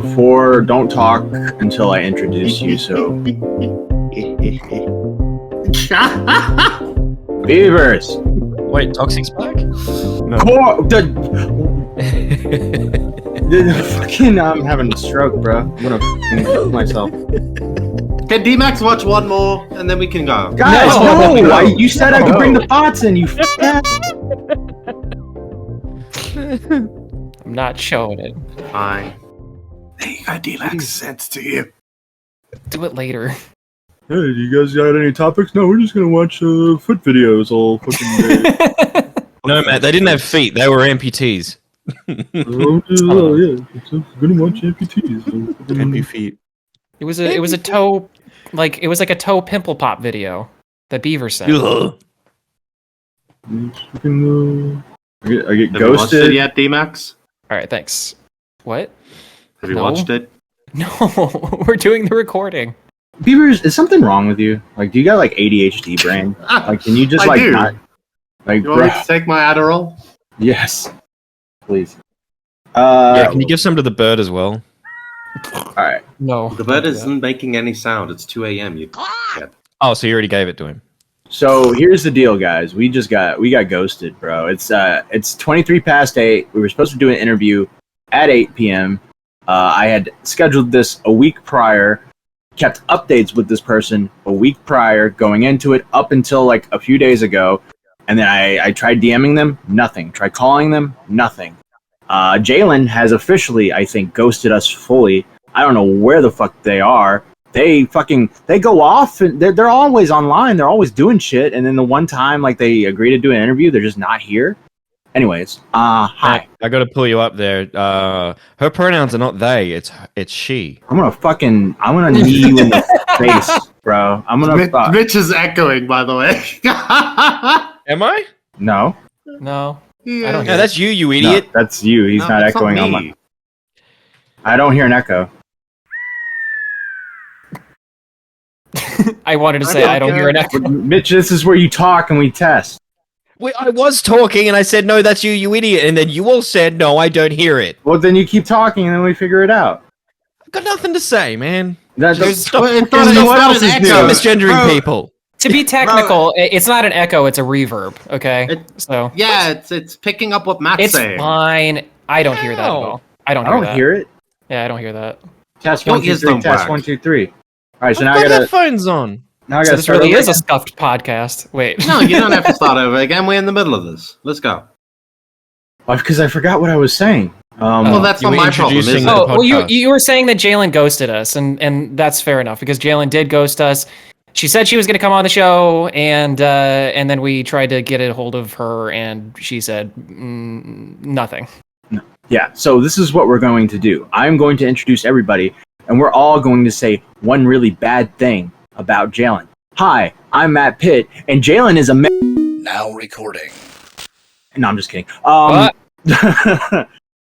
before, don't talk until I introduce you. So, Beavers. Wait, Toxic's back? No. Fucking, I'm having a stroke, bro. I'm gonna fucking kill myself. Can D-Max watch one more, and then we can go? Guys, No. no! You said I could bring the bots in, you f***ass. I'm not showing it. Fine. Hey, I D-Max sense to you. Do it later. Hey, do you guys got any topics? No, we're just gonna watch foot videos all fucking day. No, Matt, they didn't have feet. They were amputees. Yeah, gonna watch amputees. MP feet. It was a toe, like a toe pimple pop video that Beaver sent. Ugh. I get Have you watched ghosted. it yet, D-Max? All right, thanks. What? Have you No. watched it? No, we're doing the recording. Beavers, is something wrong with you? Like, do you got like ADHD brain? Like, can you just I like do. not? Like, You want me bruh, to take my Adderall? yes, please. Yeah, can you give some to the bird as well? All right. No. The bird isn't making any sound. It's 2 a.m. You kid. Oh, so you already gave it to him. So here's the deal, guys. We got ghosted, bro. It's 23 past 8. We were supposed to do an interview at 8 p.m. I had scheduled this a week prior, kept updates with this person a week prior, going into it up until like a few days ago, and then I tried DMing them, nothing. Tried calling them, nothing. Jalen has officially, I think, ghosted us fully. I don't know where the fuck they are. They go off and they're always online. They're always doing shit. And then the one time like they agree to do an interview, they're just not here. Anyways, hi. I got to pull you up there. Her pronouns are not they. It's she. I'm gonna knee you in the face, bro. I'm gonna Mitch is echoing, by the way. Am I? No. No. Yeah. I don't No, hear that's you, you No, idiot. that's you. He's not it's echoing on me. my. I don't hear an echo. I wanted to say I don't hear an echo. Mitch, this is where you talk and we test. Wait, I was talking and I said, no, that's you, you idiot. And then you all said, no, I don't hear it. Well, then you keep talking and then we figure it out. I've got nothing to say, man. Stop Well, it's not else an is echo. new? Stop misgendering Bro. people. To be technical, it's not an echo, it's a reverb, okay? So Yeah, it's picking up what Matt's it's saying. fine. I don't hear that at How? all. I don't I hear don't that. hear it. Yeah, I don't hear that. Test Your 1, 2, ears 3. don't Test work. 1, 2, 3. All right, so I've now I got gotta. headphones on. Now I So gotta this start really over is a again? scuffed podcast. Wait. No, you don't have to start over again. We're in the middle of this. Let's go. Because I forgot what I was saying. Well, that's you not were my problem, introducing is the it? Oh, well, podcast. you were saying that Jalen ghosted us, and that's fair enough because Jalen did ghost us. She said she was going to come on the show, and then we tried to get a hold of her, and she said nothing. Yeah, so this is what we're going to do. I'm going to introduce everybody, and we're all going to say one really bad thing about Jalen. Hi, I'm Matt Pitt, and Jalen is a Now recording. No, I'm just kidding. What?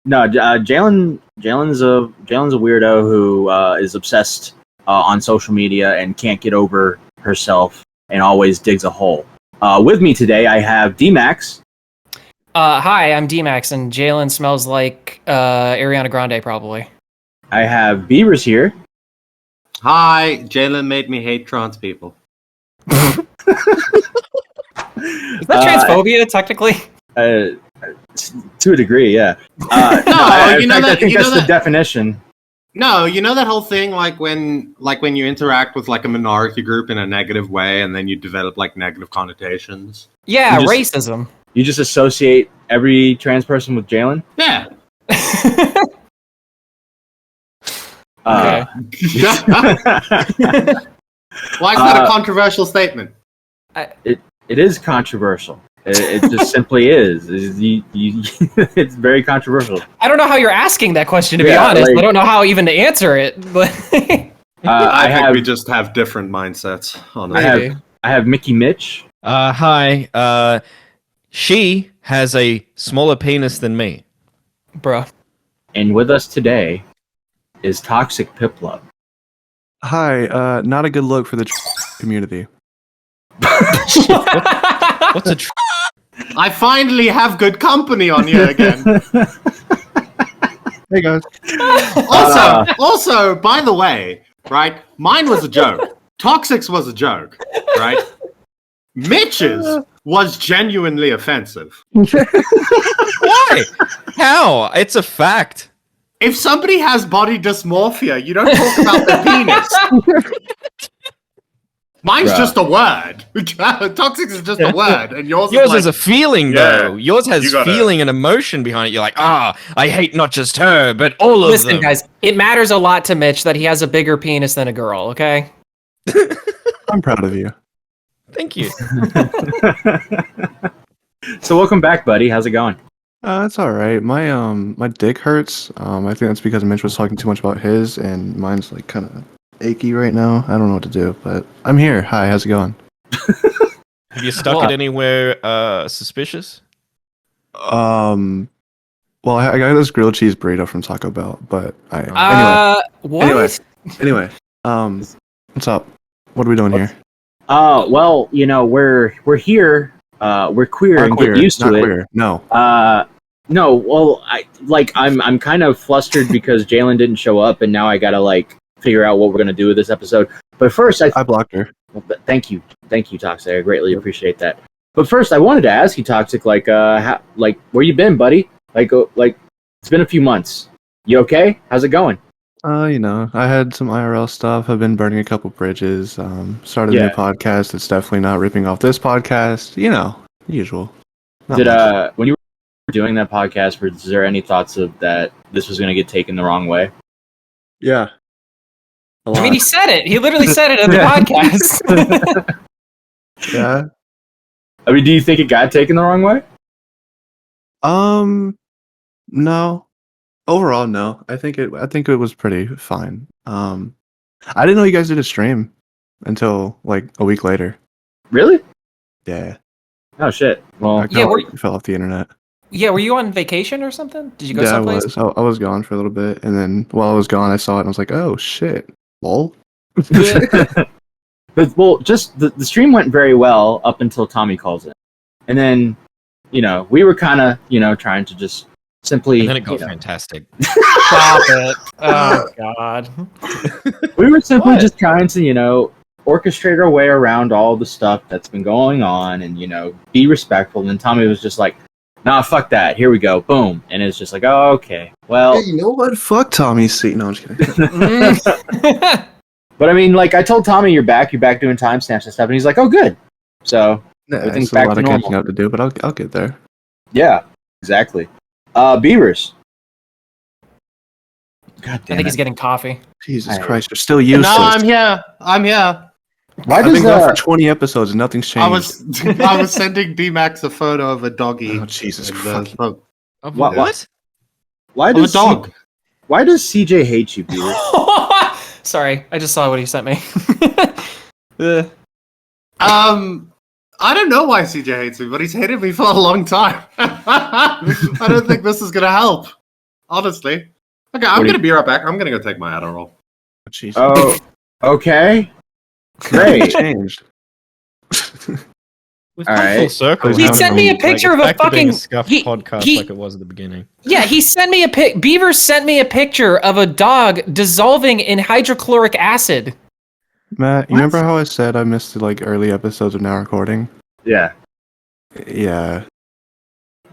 No, Jalen's a weirdo who is obsessed on social media and can't get over herself and always digs a hole. With me today, I have D-Max. Hi, I'm D-Max, and Jalen smells like Ariana Grande, probably. I have Beavers here. Hi, Jalen made me hate trans people. Is that transphobia, technically? To a degree, yeah. you know I that- think you know that's the that- definition. No, you know that whole thing, like when you interact with like a minority group in a negative way, and then you develop like negative connotations. Yeah, You just- racism. You just associate every trans person with Jalen. Yeah. Uh, Why is that a controversial statement? it is controversial. It just simply is. It's very controversial. I don't know how you're asking that question, to be Yeah, honest. like- I don't know how even to answer it. But I think have we just have different mindsets on I it. have I have Mickey Mitch. Hi. She has a smaller penis than me. Bruh. And with us today is Toxic Piplup. Hi, not a good look for the community. What's a I finally have good company on here again. Hey guys. Also, by the way, right? Mine was a joke. Toxic's was a joke, right? Mitch's was genuinely offensive. Why? How? It's a fact. If somebody has body dysmorphia, you don't talk about their penis. Mine's just a word. Toxic is just a word, and yours is a feeling, though. Yours has you gotta- feeling and emotion behind it. You're like, I hate not just her, but all of them. Listen, guys, it matters a lot to Mitch that he has a bigger penis than a girl, okay? I'm proud of you. Thank you. So welcome back, buddy. How's it going? It's all right. My dick hurts. I think that's because Mitch was talking too much about his, and mine's like kind of achy right now. I don't know what to do, but I'm here. Hi, how's it going? Have you stuck it anywhere suspicious? Well, I got this grilled cheese burrito from Taco Bell, but What? anyway, what's up? What are we doing here? Well, we're here. We're queer and get used to it. Queer. No. No. Well, I'm kind of flustered because Jalen didn't show up, and now I gotta figure out what we're gonna do with this episode. But first, I blocked her. Thank you, Toxic. I greatly appreciate that. But first, I wanted to ask you, Toxic, where you been, buddy? It's been a few months. You okay? How's it going? I had some IRL stuff. I've been burning a couple bridges. Started a new podcast. It's definitely not ripping off this podcast. Usual. Not much. When you were doing that podcast, was there any thoughts of that this was gonna get taken the wrong way? Yeah. I mean, he said it. He literally said it in the podcast. Yeah. I mean, do you think it got taken the wrong way? No. Overall, no. I think it was pretty fine. I didn't know you guys did a stream until a week later. Really? Yeah. Oh shit. Well, fell off the internet. Yeah, were you on vacation or something? Did you go someplace? I was gone for a little bit, and then while I was gone, I saw it and I was like, "Oh shit, lol." Well, just the stream went very well up until Tommy calls in, and then we were kind of trying to just simply. And then it got fantastic. Stop it! Oh god. We were simply just trying to orchestrate our way around all the stuff that's been going on, and be respectful. And then Tommy was just like, "Nah, fuck that. Here we go. Boom." And it's just like, "Oh, okay. Well, hey, you know what? Fuck Tommy's seat." No, I'm just kidding. But I mean, I told Tommy, you're back doing timestamps and stuff, and he's like, "Oh, good." So everything's back to normal. A lot of catching up to do, but I'll get there. Yeah, exactly. Beavers. God damn I think he's getting coffee. Jesus Christ, you're still useless. No, I'm here. Why does that for 20 episodes and nothing's changed? I was sending B-Max a photo of a doggy. Oh Jesus Christ! What? Why does a dog? Why does CJ hate you, Beaver? Sorry, I just saw what he sent me. I don't know why CJ hates me, but he's hated me for a long time. I don't think this is gonna help, honestly. Okay, I'm gonna be right back. I'm gonna go take my Adderall. Jesus. Oh, okay. Great. Changed. All right. Full circle. He sent me a picture of a fucking podcast like it was at the beginning. Yeah, he sent me Beaver sent me a picture of a dog dissolving in hydrochloric acid. Matt, you remember how I said I missed the early episodes of Now Recording? Yeah. Yeah.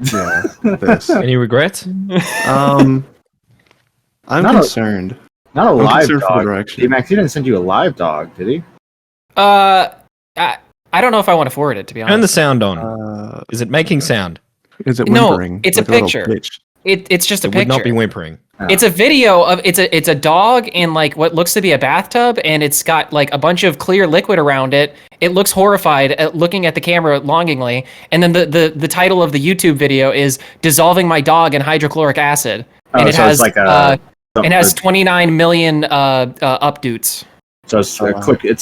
Yeah. This. Any regrets? I'm concerned. Not a live dog. Direction. D-Max, he didn't send you a live dog, did he? I don't know if I want to forward it, to be honest. Turn the sound on. Is it making sound? Is it whimpering? No, it's a picture. It's just a picture. It would not be whimpering. Oh. It's a video of it's a dog in what looks to be a bathtub, and it's got a bunch of clear liquid around it. It looks horrified at looking at the camera longingly, and then the title of the YouTube video is "Dissolving My Dog in Hydrochloric Acid," and it has it has 29 million updates. So it's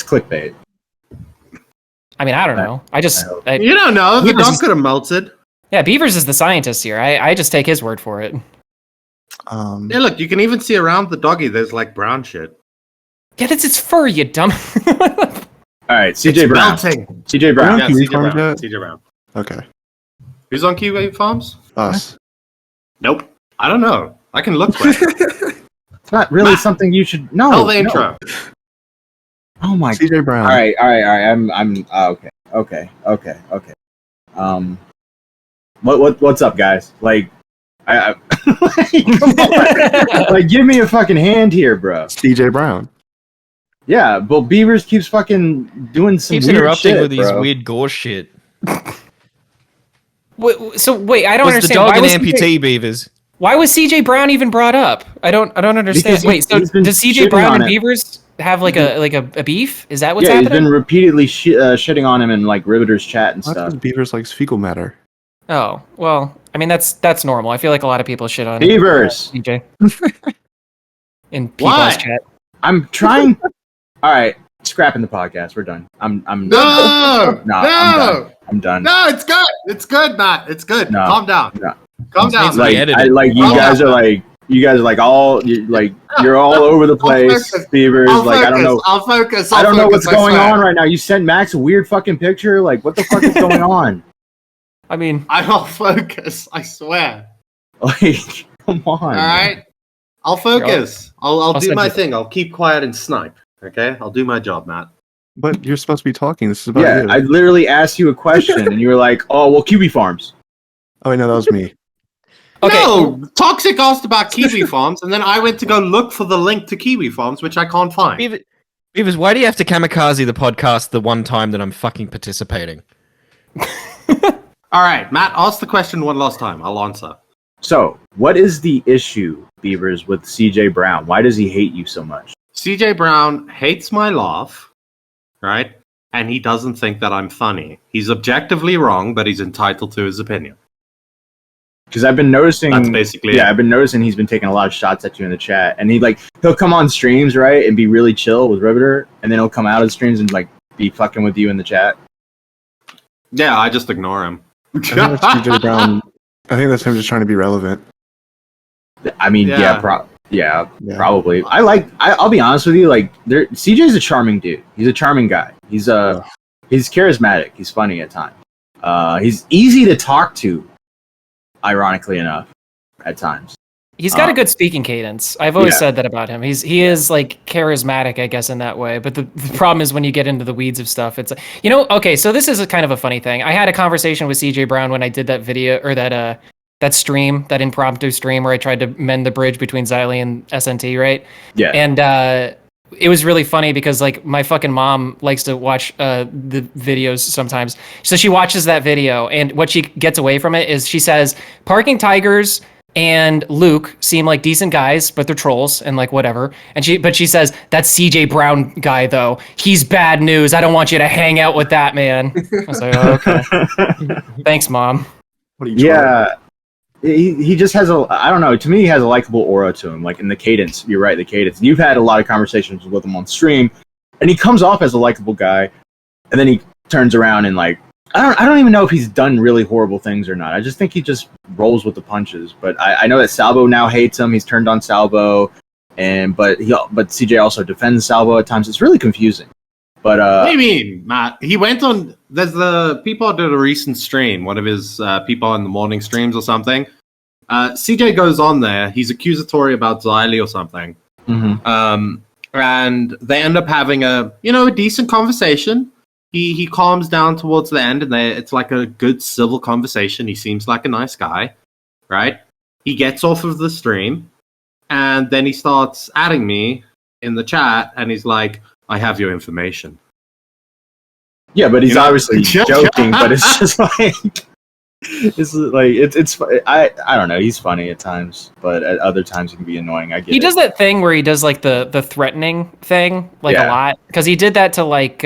clickbait. I mean, I don't know. You don't know. The dog could have melted. Yeah, Beavers is the scientist here. I just take his word for it. Yeah, look, you can even see around the doggy. There's brown shit. Yeah, that's its fur, you dumb. All right, CJ Brown. Melting. CJ Brown. Yeah, CJ Brown. Okay. Who's on Kiwi Farms? Us. Nope. I don't know. I can look quick. It's not really something you should know. Tell the intro. Oh my. CJ Brown. All right. I'm okay. What's up, guys? Like, come on. Like, give me a fucking hand here, bro. CJ Brown. Yeah, but Beavers keeps fucking doing some Keeps weird interrupting shit, with his bro. weird gore shit. Wait, I don't Was the understand. dog an amputee, Beavers? Why was CJ Brown even brought up? I don't understand. Because Wait, so he's been does CJ shitting Brown on and it. Beavers have like a beef? Is that what's Yeah, he's happening? been repeatedly shitting on him in like Riveter's chat and That's stuff. because Beavers likes fecal matter. Oh, well, I mean that's normal. I feel like a lot of people shit on Beavers. CJ. In people's What? chat. I'm trying. All right, scrapping the podcast. We're done. I'm No! I'm done. No, it's good. It's good, Matt. It's good. No. Calm down. No. Calm down. Like- Like you Oh, guys are like you're all over the place, focus. Beavers. I'll Like focus. I don't know. I'll focus. I don't know what's focus, going swear. on right now. You sent Max a weird fucking picture. Like, what the fuck is going on? I mean, I'll focus. I swear. Like, come on. All right. I'll focus. I'll do send my you- thing. I'll keep quiet and snipe. Okay. I'll do my job, Matt. But you're supposed to be talking. This is about Yeah, you. I literally asked you a question, and you were like, "Oh, well, Kiwi Farms." Oh, wait, no, that was me. okay. No, Toxic asked about Kiwi Farms, and then I went to go look for the link to Kiwi Farms, which I can't find. Beavers, why do you have to kamikaze the podcast the one time that I'm fucking participating? All right, Matt, ask the question one last time. I'll answer. So, what is the issue, Beavers, with CJ Brown? Why does he hate you so much? CJ Brown hates my laugh, right? And he doesn't think that I'm funny. He's objectively wrong, but he's entitled to his opinion. Because I've been noticing. That's basically Yeah, it. I've been noticing he's been taking a lot of shots at you in the chat, and he'll come on streams, right, and be really chill with Riveter, and then he'll come out of the streams and like be fucking with you in the chat. Yeah, I just ignore him. I think that's CJ Brown. I think that's him just trying to be relevant. I mean, Yeah. Yeah. probably. I'll be honest with you. Like, CJ's a charming dude. He's a charming guy. He's charismatic. He's funny at times. He's easy to talk to. Ironically enough, at times. He's got a good speaking cadence. I've always Yeah. said that about him. He is like charismatic, I guess, in that way. But the problem is when you get into the weeds of stuff, it's okay. So this is a kind of a funny thing. I had a conversation with CJ Brown when I did that video or that stream, that impromptu stream where I tried to mend the bridge between Xylee and SNT, right? Yeah. And it was really funny because like my fucking mom likes to watch the videos sometimes. So she watches that video, and what she gets away from it is she says, "Parking Tigers and Luke seem like decent guys, but they're trolls and like whatever." And she says, "That CJ Brown guy though, he's bad news. I don't want you to hang out with that man." I was like, oh, okay. Thanks, Mom. What are you Yeah. He just has I don't know, to me he has a likable aura to him, like in the cadence. You're right, the cadence. You've had a lot of conversations with him on stream, and he comes off as a likable guy, and then he turns around and like I don't even know if he's done really horrible things or not. I just think he just rolls with the punches. But I know that Salvo now hates him. He's turned on Salvo, but CJ also defends Salvo at times. It's really confusing. But What do you mean, Matt? He went on. There's the people did a recent stream. One of his people in the morning streams or something. CJ goes on there. He's accusatory about Xylee or something. mhm. And they end up having a decent conversation. He calms down towards the end, and it's like a good civil conversation. He seems like a nice guy, right? He gets off of the stream, and then he starts adding me in the chat, and he's like, "I have your information." Yeah, but he's You know- obviously joking. But it's just like it's I don't know. He's funny at times, but at other times he can be annoying. I get He it. does that thing where he does like the threatening thing like a Yeah. lot because he did that to like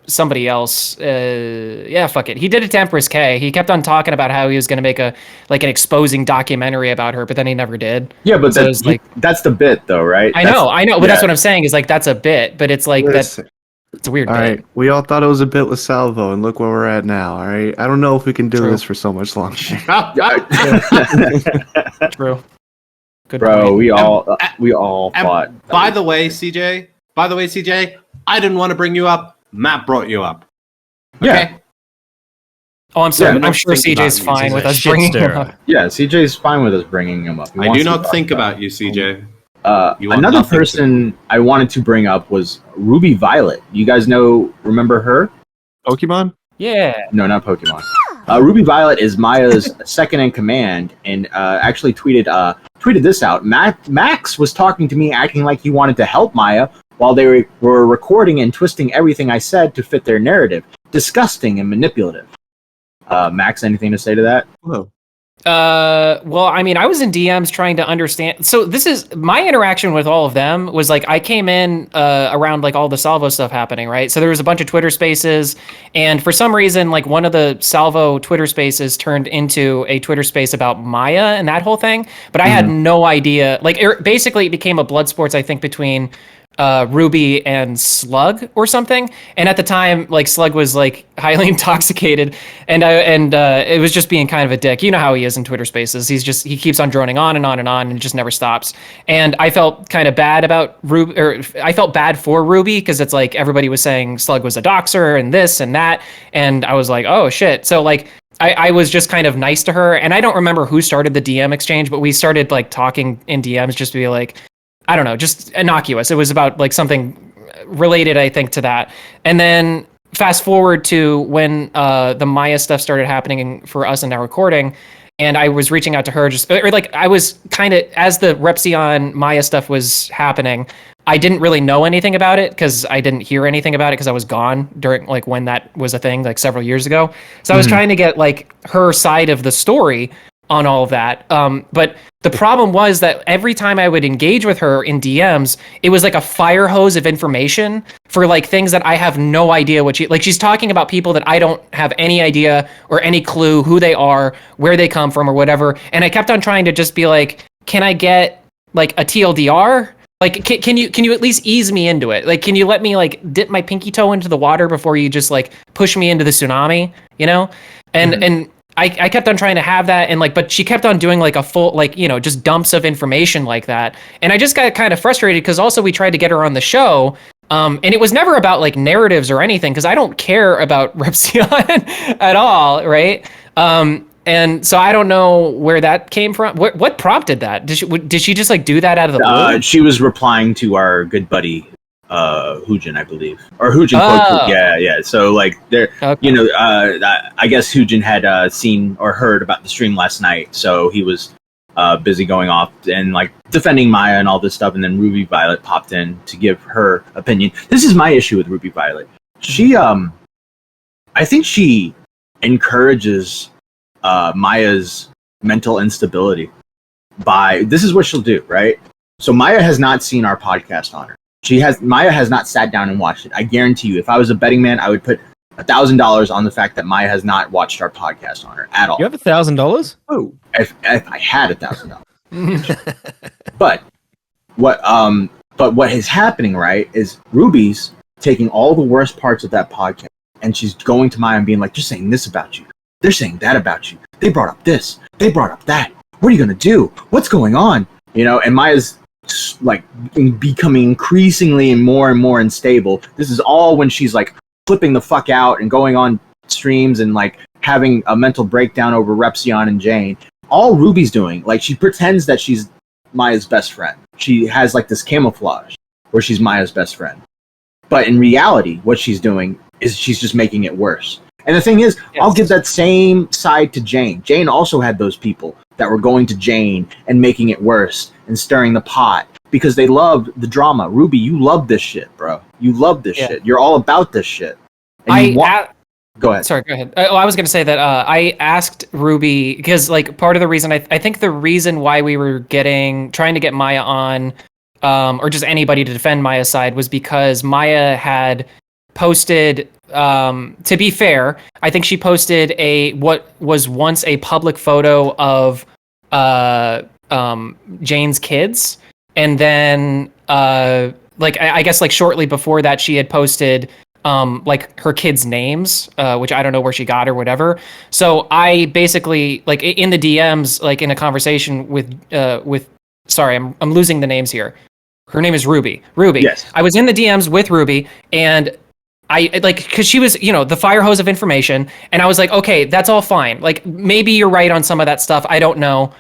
somebody else. Yeah, fuck it. He did it to Empress K. He kept on talking about how he was going to make an exposing documentary about her, but then he never did. Yeah, but So it's like that's the bit, though, right? I know, but that's yeah. what I'm saying is like that's a bit, but it's like Listen, it's a weird all bit. right, we all thought it was a bit with Salvo, and look where we're at now. All right, I don't know if we can do True. this for so much longer. True. Good Bro, point. we all And fought. by the way, CJ, I didn't want to bring you up. Matt brought you up. Yeah. Oh, I'm sorry. Yeah, I'm sure think about CJ's you. fine He's with a us shit bringing him stirrer. up. Yeah, CJ's fine with us bringing him up. He I wants do to not talk think about about you, CJ. it. You want Another nothing to. person I wanted to bring up was Ruby Violet. You guys remember her? Pokemon? Yeah. No, not Pokemon. Ruby Violet is Maya's second in command, and actually tweeted this out. Max was talking to me, acting like he wanted to help Maya while they were recording and twisting everything I said to fit their narrative. Disgusting and manipulative. Max, anything to say to that? Whoa. Well, I mean, I was in DMs trying to understand. So this is my interaction with all of them was like, I came in around like all the Salvo stuff happening, right? So there was a bunch of Twitter spaces, and for some reason, like one of the Salvo Twitter spaces turned into a Twitter space about Maya and that whole thing. But I had no idea. Like, basically, it became a blood sports, I think, between Ruby and Slug or something. And at the time, like Slug was like highly intoxicated, and it was just being kind of a dick. You know how he is in Twitter Spaces. He keeps on droning on and on and on, and it just never stops. And I felt kind of bad about Ruby, or I felt bad for Ruby because it's like everybody was saying Slug was a doxer and this and that, and I was like, oh shit. So like. I was just kind of nice to her, and I don't remember who started the DM exchange, but we started like talking in DMs just to be like, I don't know, just innocuous. It was about like something related, I think, to that. And then fast forward to when the Maya stuff started happening for us in our recording, and I was reaching out to her or like I was kind of, as the repzion Maya stuff was happening, I didn't really know anything about it because I didn't hear anything about it because I was gone during like when that was a thing like several years ago. So I was trying to get like her side of the story on all of that. But the problem was that every time I would engage with her in DMs, it was like a fire hose of information for like things that I have no idea what she's talking about people that I don't have any idea or any clue who they are, where they come from or whatever. And I kept on trying to just be like, can I get like a TLDR? Like, can you at least ease me into it? Like, can you let me like dip my pinky toe into the water before you just like push me into the tsunami, you know? And I kept on trying to have that, and like, but she kept on doing like a full, like, you know, just dumps of information like that. And I just got kind of frustrated because also we tried to get her on the show. And it was never about like narratives or anything because I don't care about repzion at all, right? And so I don't know where that came from. What prompted that? Did she just like do that out of the blue? She was replying to our good buddy Hujin, I believe, or Hujin. Yeah. So like there, Okay. you know, I guess Hujin had seen or heard about the stream last night, so he was busy going off and like defending Maya and all this stuff, and then Ruby Violet popped in to give her opinion. This is my issue with Ruby Violet. She, I think she encourages Maya's mental instability by this is what she'll do, right? So Maya has not seen our podcast on her. Maya has not sat down and watched it. I guarantee you, if I was a betting man, I would put $1,000 on the fact that Maya has not watched our podcast on her at all. You have $1,000? Oh, if I had $1,000. But what is happening, right, is Ruby's taking all the worst parts of that podcast and she's going to Maya and being like, they're saying this about you. They're saying that about you. They brought up this. They brought up that. What are you going to do? What's going on? You know, and Maya's like becoming increasingly and more unstable. This is all when she's like flipping the fuck out and going on streams and like having a mental breakdown over Repzion and Jane. All Ruby's doing, like she pretends that she's Maya's best friend. She has like this camouflage where she's Maya's best friend. But in reality, what she's doing is she's just making it worse. And the thing is, yes. I'll give that same side to Jane. Jane also had those people that were going to Jane and making it worse and stirring the pot because they loved the drama. Ruby, you love this shit, bro. You love this shit. You're all about this shit. And go ahead. Sorry, go ahead. I was going to say that I asked Ruby because, like, part of the reason I think the reason why we were trying to get Maya on, or just anybody to defend Maya's side, was because Maya had posted. To be fair, I think she posted what was once a public photo of Jane's kids, and then like I guess like shortly before that she had posted like her kids' names, which I don't know where she got or whatever. So I basically like in the DMs, like in a conversation with sorry, I'm losing the names here. Her name is Ruby. Yes. I was in the DMs with Ruby, and I like, because she was, the fire hose of information, and I was like, okay, that's all fine. Like, maybe you're right on some of that stuff. I don't know.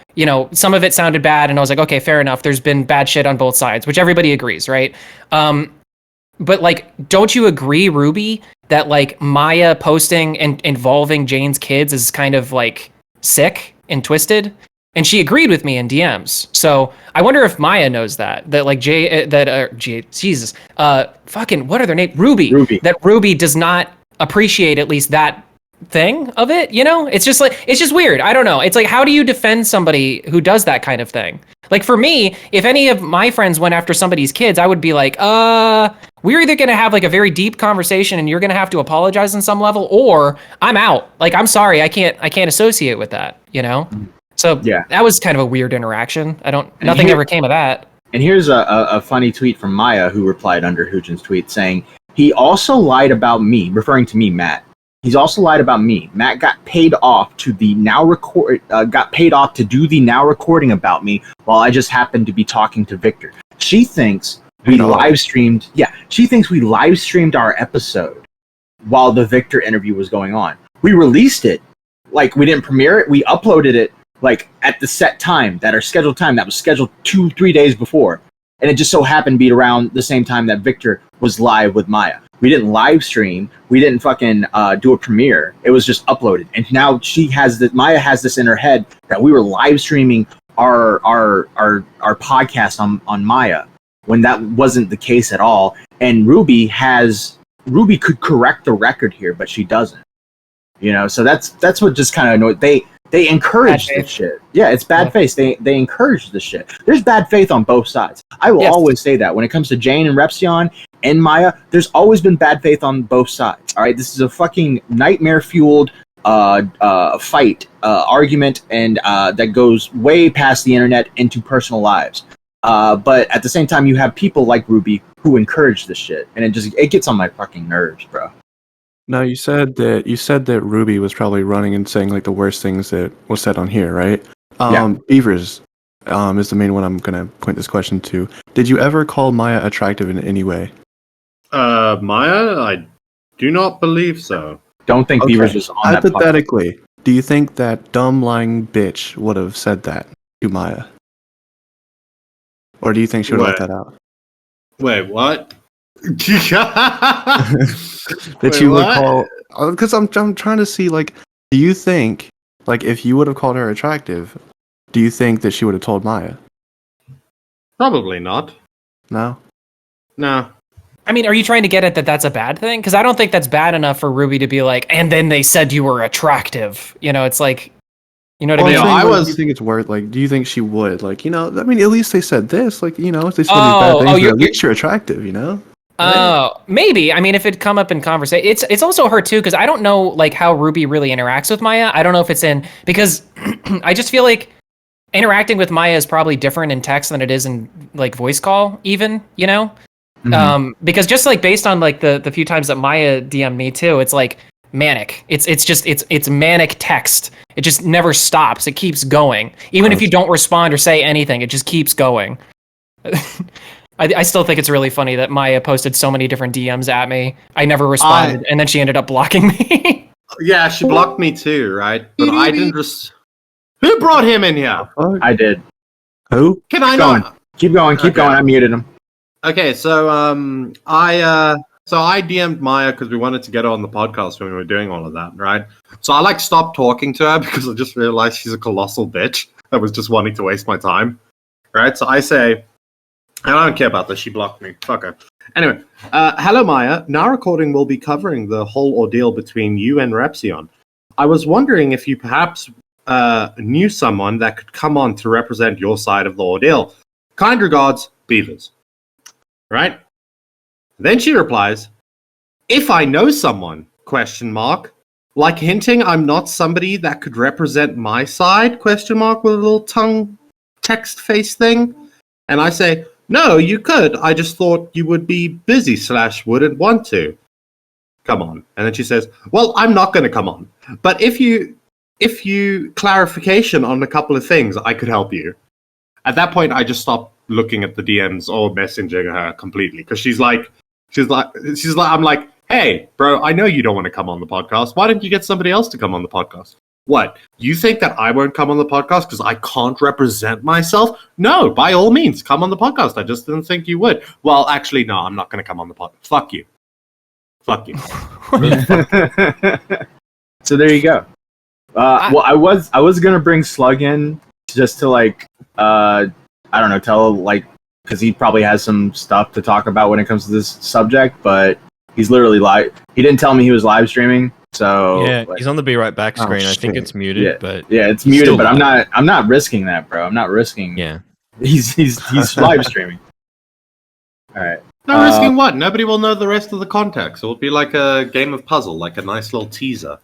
Some of it sounded bad, and I was like, okay, fair enough. There's been bad shit on both sides, which everybody agrees, right? But like, don't you agree, Ruby, that like Maya posting and involving Jane's kids is kind of like sick and twisted? And she agreed with me in DMs. So I wonder if Maya knows that like Jesus, fucking, what are their names? Ruby. That Ruby does not appreciate at least that thing of it. It's just weird. I don't know. It's like, how do you defend somebody who does that kind of thing? Like, for me, if any of my friends went after somebody's kids, I would be like, we're either going to have like a very deep conversation and you're going to have to apologize on some level, or I'm out. Like, I'm sorry. I can't associate with that, So yeah, that was kind of a weird interaction. Nothing ever came of that. And here's a funny tweet from Maya, who replied under Hujin's tweet saying, he also lied about me, referring to me, Matt. He's also lied about me. Matt got paid off to do the now recording about me while I just happened to be talking to Victor. She thinks we live streamed. Yeah, she thinks we live streamed our episode while the Victor interview was going on. We released it, like we didn't premiere it. We uploaded it like at the set time, that our scheduled time that was scheduled 2-3 days before, and it just so happened to be around the same time that Victor was live with Maya. We didn't live stream. We didn't fucking do a premiere. It was just uploaded. And now Maya has this in her head that we were live streaming our podcast on Maya, when that wasn't the case at all. And Ruby could correct the record here, but she doesn't. So that's what just kind of annoyed. They encourage this shit. Yeah, it's bad faith. They encourage this shit. There's bad faith on both sides. I will always say that when it comes to Jane and repzion and Maya, there's always been bad faith on both sides. All right, this is a fucking nightmare-fueled fight, argument, and that goes way past the internet into personal lives. But at the same time, you have people like Ruby who encourage this shit, and it gets on my fucking nerves, bro. Now you said that Ruby was probably running and saying like the worst things that was said on here, right? Beavers is the main one I'm gonna point this question to. Did you ever call Maya attractive in any way? Maya, I do not believe so. Don't think Beavers was on that. Hypothetically, do you think that dumb lying bitch would have said that to Maya, or do you think she would have let that out? Wait, what? That you would call, because I'm trying to see, like, do you think, like, if you would have called her attractive, do you think that she would have told Maya? Probably not. No. I mean, are you trying to get at that that's a bad thing? Because I don't think that's bad enough for Ruby to be like, and then they said you were attractive. It's like, you know what I mean? Do you think it's worth, like, do you think she would, like, I mean, at least they said this, like, if they said these bad things, at least you're attractive, Oh, maybe. I mean, if it come up in conversation, it's also her too, because I don't know like how Ruby really interacts with Maya. I don't know if it's because I just feel like interacting with Maya is probably different in text than it is in like voice call, even, Mm-hmm. Because just like based on like the few times that Maya DM'd me too, it's like manic. It's manic text. It just never stops. It keeps going. Even if you don't respond or say anything, it just keeps going. I still think it's really funny that Maya posted so many different DMs at me. I never responded, and then she ended up blocking me. Yeah, she blocked me too, right? But I didn't Who brought him in here? I did. Who? Can I not? Keep going. I muted him. Okay, so I DM'd Maya because we wanted to get her on the podcast when we were doing all of that, right? So I like stopped talking to her because I just realized she's a colossal bitch that was just wanting to waste my time, right? So I say, and I don't care about this. She blocked me. Fuck her. Anyway, hello, Maya. Now recording will be covering the whole ordeal between you and repzion. I was wondering if you perhaps knew someone that could come on to represent your side of the ordeal. Kind regards, Beavers. Right? Then she replies, if I know someone, ? Like hinting I'm not somebody that could represent my side, ? With a little tongue text face thing. And I say, no, you could. I just thought you would be busy / wouldn't want to. Come on. And then she says, well, I'm not going to come on. But if you clarification on a couple of things, I could help you. At that point, I just stopped looking at the DMs or messaging her completely. Because she's like, I'm like, hey, bro, I know you don't want to come on the podcast. Why don't you get somebody else to come on the podcast? What? You think that I won't come on the podcast because I can't represent myself? No, by all means, come on the podcast. I just didn't think you would. Well, actually, no, I'm not going to come on the podcast. Fuck you. Fuck you. So there you go. Well, I was gonna bring Slug in just to like I don't know, tell like because he probably has some stuff to talk about when it comes to this subject, but he's literally live. He didn't tell me he was live streaming, so Yeah, he's on the Be Right Back screen. I think shit. it's muted, but yeah, it's muted. But I'm not risking that, bro. I'm not risking. yeah. He's live streaming. All right. No risking what? Nobody will know the rest of the context. It will be like a game of puzzle, like a nice little teaser.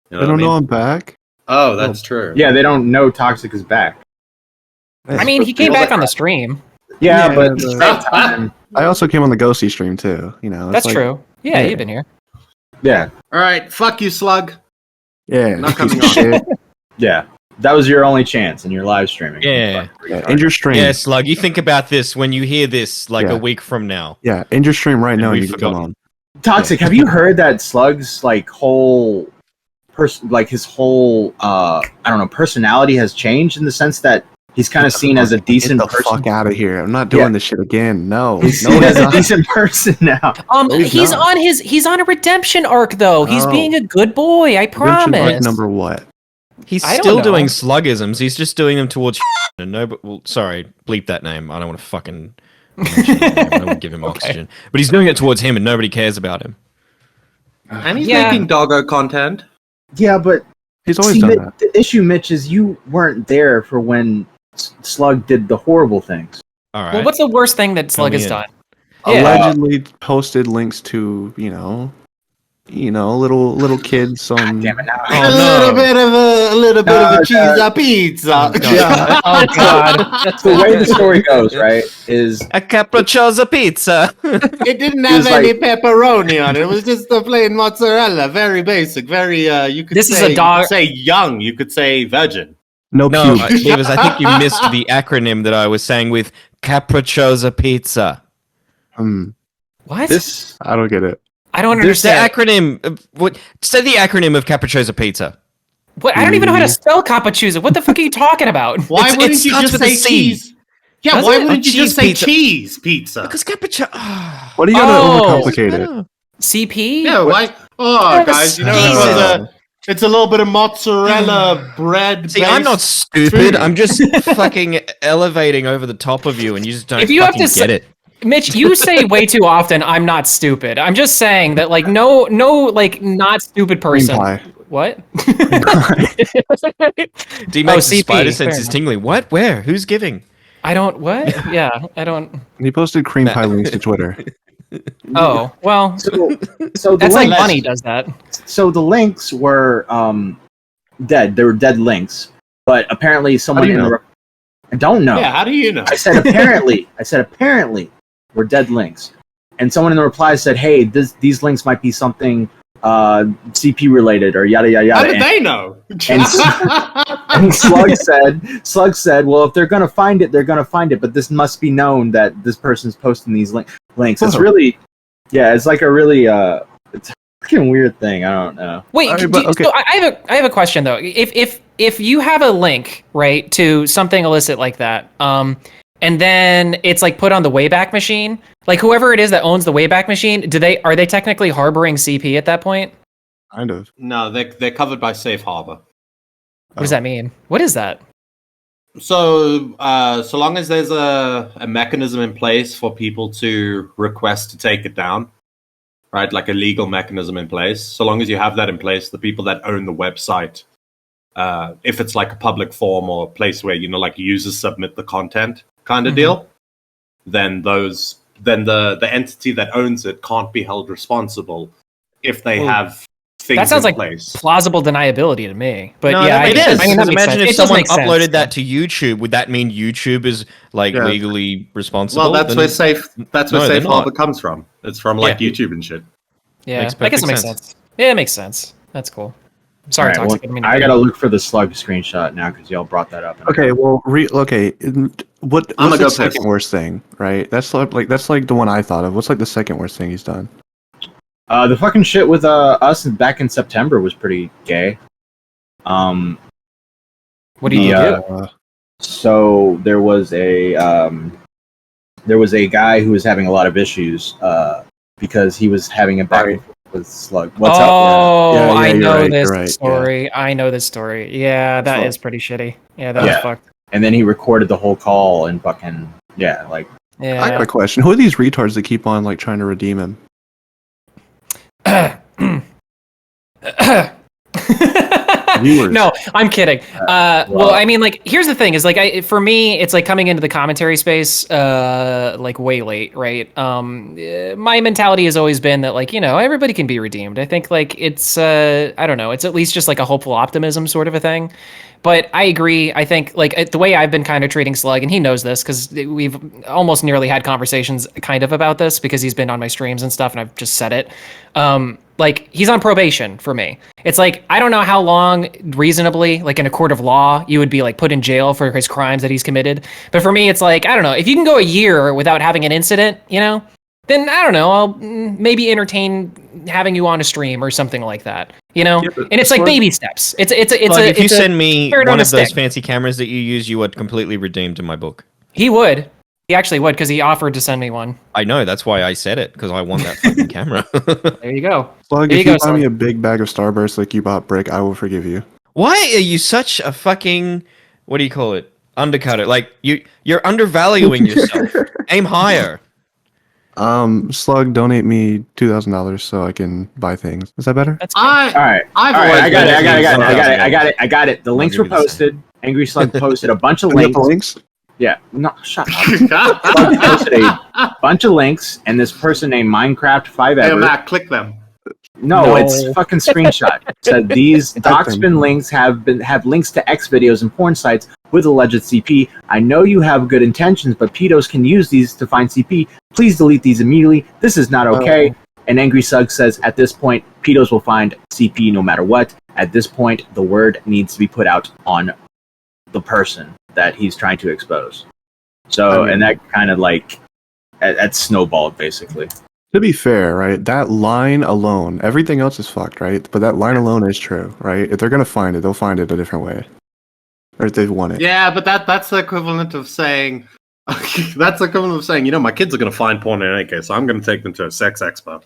You I don't know I'm back. Oh, that's true. Yeah, they don't know Toxic is back. I mean, he came back on the stream. Yeah, Yeah, but at the same time, I also came on the Ghosty stream too. You know, it's That's like- true. Yeah, yeah. you've been here. yeah, All right, fuck you, Slug. Yeah, Not piece coming of on. shit. yeah. That was your only chance, and you're live streaming. Yeah. Yeah, end your stream. Yeah, Slug, you think about this when you hear this like Yeah. a week from now. Yeah, end your stream right now. we've You can come forgotten. on. Toxic, have you heard that Slug's like whole his whole I don't know, personality has changed in the sense that he's kind of seen as a decent Get the person. fuck out of here! I'm not doing Yeah. this shit again. No, He's no, seen as a not. decent person now. he's not. He's on a redemption arc though. He's No. being a good boy. I Redemption arc promise. number what? He's I don't still know. doing slugisms. He's just doing them towards and no, but well, sorry, bleep that name. I don't want to fucking mention his name. I don't want to give him oxygen. But he's doing it towards him, and nobody cares about him. And he's Yeah. making doggo content. Yeah, but He's always see, done that. the issue, Mitch, is you weren't there for when Slug did the horrible things. All right. Well, what's the worst thing that Slug me has in. done? Yeah. Allegedly posted links to little kids on. Damn it! Now. Oh, no. a little bit of No, a cheese pizza. Yeah. Oh God. The way the story goes, right, is A capricciosa pizza. It didn't It have was any like- pepperoni on it. It was just a plain mozzarella. Very basic. Very you could This is say, a dog- you could say young. You could say virgin. No No, pubes. Beavers, I think you missed the acronym that I was saying with capricciosa pizza. What? this. Oh, I don't get it. I don't There's the understand. acronym. What? Say the acronym of capricciosa pizza. What? I don't even know how to spell Capachuza. What the fuck are you talking about? Why It wouldn't you starts just with a say C. cheese? Yeah, Does why it? wouldn't you Cheese just say pizza. cheese pizza? Because capricciosa. What are you gonna Oh. overcomplicate it? CP? Yeah, why? Oh, guys, you know, it's a little bit of mozzarella bread. See, I'm not stupid. I'm just fucking elevating over the top of you, and you just don't If you have fucking to get say- it. Mitch, you say way too often, I'm not stupid. I'm just saying that, like, no, like, not stupid person. pie. What? D makes the CP, spider fair senses enough. tingling. What? Where? Who's giving? I don't, what? Yeah, I don't. He posted cream pie links to Twitter. Oh, well, So the that's like links, Bunny does that. So the links were dead. They were dead links. But apparently someone you in know? the I don't know. Yeah, how do you know? I said apparently. Were dead links. And someone in the reply said, "Hey, these links might be something CP related or yada yada How yada." did they know? And Slug said, "Well, if they're gonna find it, they're gonna find it. But this must be known that this person's posting these links." It's Whoa. really, yeah, it's like a really it's a fucking weird thing. I don't know. Wait, Alright, but okay. so I have a question though. If you have a link, right, to something illicit like that, and then it's like put on the Wayback Machine, like whoever it is that owns the Wayback Machine, are they technically harboring CP at that point? Kind of. No, they're covered by safe harbor. What does that mean? What is that? So, so long as there's a mechanism in place for people to request to take it down, right? Like a legal mechanism in place. So long as you have that in place, the people that own the website, if it's like a public forum or a place where, like users submit the content kind of deal, then the entity that owns it can't be held responsible if they Well, have things That sounds in like place. plausible deniability to me. But No, yeah, it is. I mean, that makes Imagine sense. if It does someone make sense. uploaded that to YouTube. Would that mean YouTube is like Yeah. legally responsible? Well, that's Then- where safe No, they're safe harbor not. comes from. It's from like Yeah. YouTube and shit. Yeah, Makes I guess perfect it makes sense. sense. Yeah, it makes sense. That's cool. Sorry, All right, Toxic. well, I didn't mean I to- gotta look for the Slug screenshot now because y'all brought that up. Okay, well, what's I'ma the go second piss. worst thing? Right, that's like the one I thought of. What's like the second worst thing he's done? The fucking shit with us back in September was pretty gay. What did you do? So there was a guy who was having a lot of issues because he was having a back and forth with Slug. What's up? Oh, I know right, this you're right, story. I know this story. Yeah, that is pretty shitty. Yeah, that was fucked. And then he recorded the whole call and fucking like. Yeah. I got a question. Who are these retards that keep on like trying to redeem him? Viewers. No, I'm kidding. Well, I mean, like, here's the thing: is like, for me, it's like coming into the commentary space, like way late, right? My mentality has always been that, like, you know, everybody can be redeemed. I think, like, it's, I don't know, it's at least just like a hopeful optimism sort of a thing. But I agree. I think, like, the way I've been kind of treating Slug, and he knows this because we've almost nearly had conversations kind of about this because he's been on my streams and stuff, and I've just said it. Like, he's on probation for me. It's like, I don't know how long reasonably, like in a court of law, you would be like put in jail for his crimes that he's committed. But for me, it's like, I don't know, if you can go a year without having an incident, you know, then I don't know, I'll maybe entertain having you on a stream or something like that, you know? And it's like baby steps. If you send me one of those fancy cameras that you use, you are completely redeemed in my book. He would. He actually would, because he offered to send me one. I know, that's why I said it, because I want that fucking camera. There you go. Slug, if you buy me a big bag of Starburst like you bought Brick, I will forgive you. Why are you such a fucking, what do you call it? Undercutter. Like, you're undervaluing yourself. Aim higher. Slug, donate me $2,000 so I can buy things. Is that better? That's all right. I got it. The links were posted. Angry Slug posted a bunch of links. Yeah, no, shut up. Posted a bunch of links, and this person named Minecraft5ever. Hey, Matt, click them. No, it's fucking screenshot. It said these doxbin links have links to X videos and porn sites with alleged CP. I know you have good intentions, but pedos can use these to find CP. Please delete these immediately. This is not okay. And Angry Slug says, at this point, pedos will find CP no matter what. At this point, the word needs to be put out on the person that he's trying to expose. So, and that kind of like, that snowballed basically. To be fair, right, that line alone, everything else is fucked, right? But that line alone is true, right? If they're going to find it, they'll find it a different way. Or if they want it. Yeah, but that's the equivalent of saying, you know, my kids are going to find porn in any case, so I'm going to take them to a sex expo.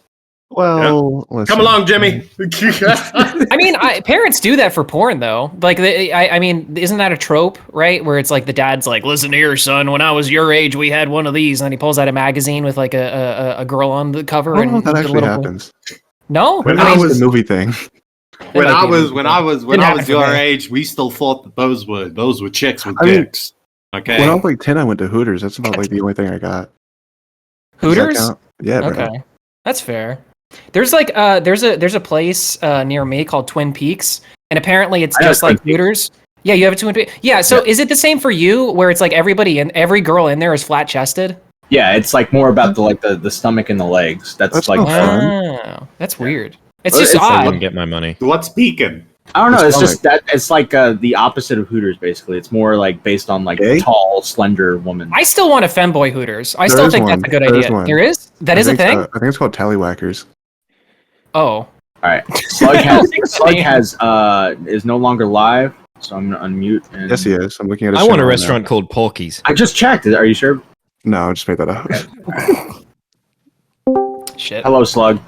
Well, yeah. Come along, Jimmy. I mean, parents do that for porn, though. Like, I mean, isn't that a trope, right? Where it's like the dad's like, "Listen here, son. When I was your age, we had one of these," and then he pulls out a magazine with like a girl on the cover. I don't know if that actually happens. No, when I was the movie thing. When I was your age, we still thought that those were chicks with dicks. Okay. When I was like 10, I went to Hooters. That's about like the only thing I got. Hooters? Yeah. Okay, bro. That's fair. There's like there's a place near me called Twin Peaks, and apparently it's just like Hooters. Yeah, you have a Twin Peaks. Yeah, so is it the same for you, where it's like every girl in there is flat chested? Yeah, it's like more about the stomach and the legs. That's like fun. That's weird. It's just odd. I wouldn't get my money. What's peeking? I don't know. It's just that it's like the opposite of Hooters. Basically, it's more like based on like a tall, slender woman. I still want a femboy Hooters. I still think that's a good idea. There is? That is a thing? I think it's called Tallywhackers. Oh. All right. Slug is no longer live, so I'm gonna unmute. And... Yes, he is. I'm looking at. I want a restaurant called Porky's. I just checked. Are you sure? No, I just made that up. Shit. Hello, Slug.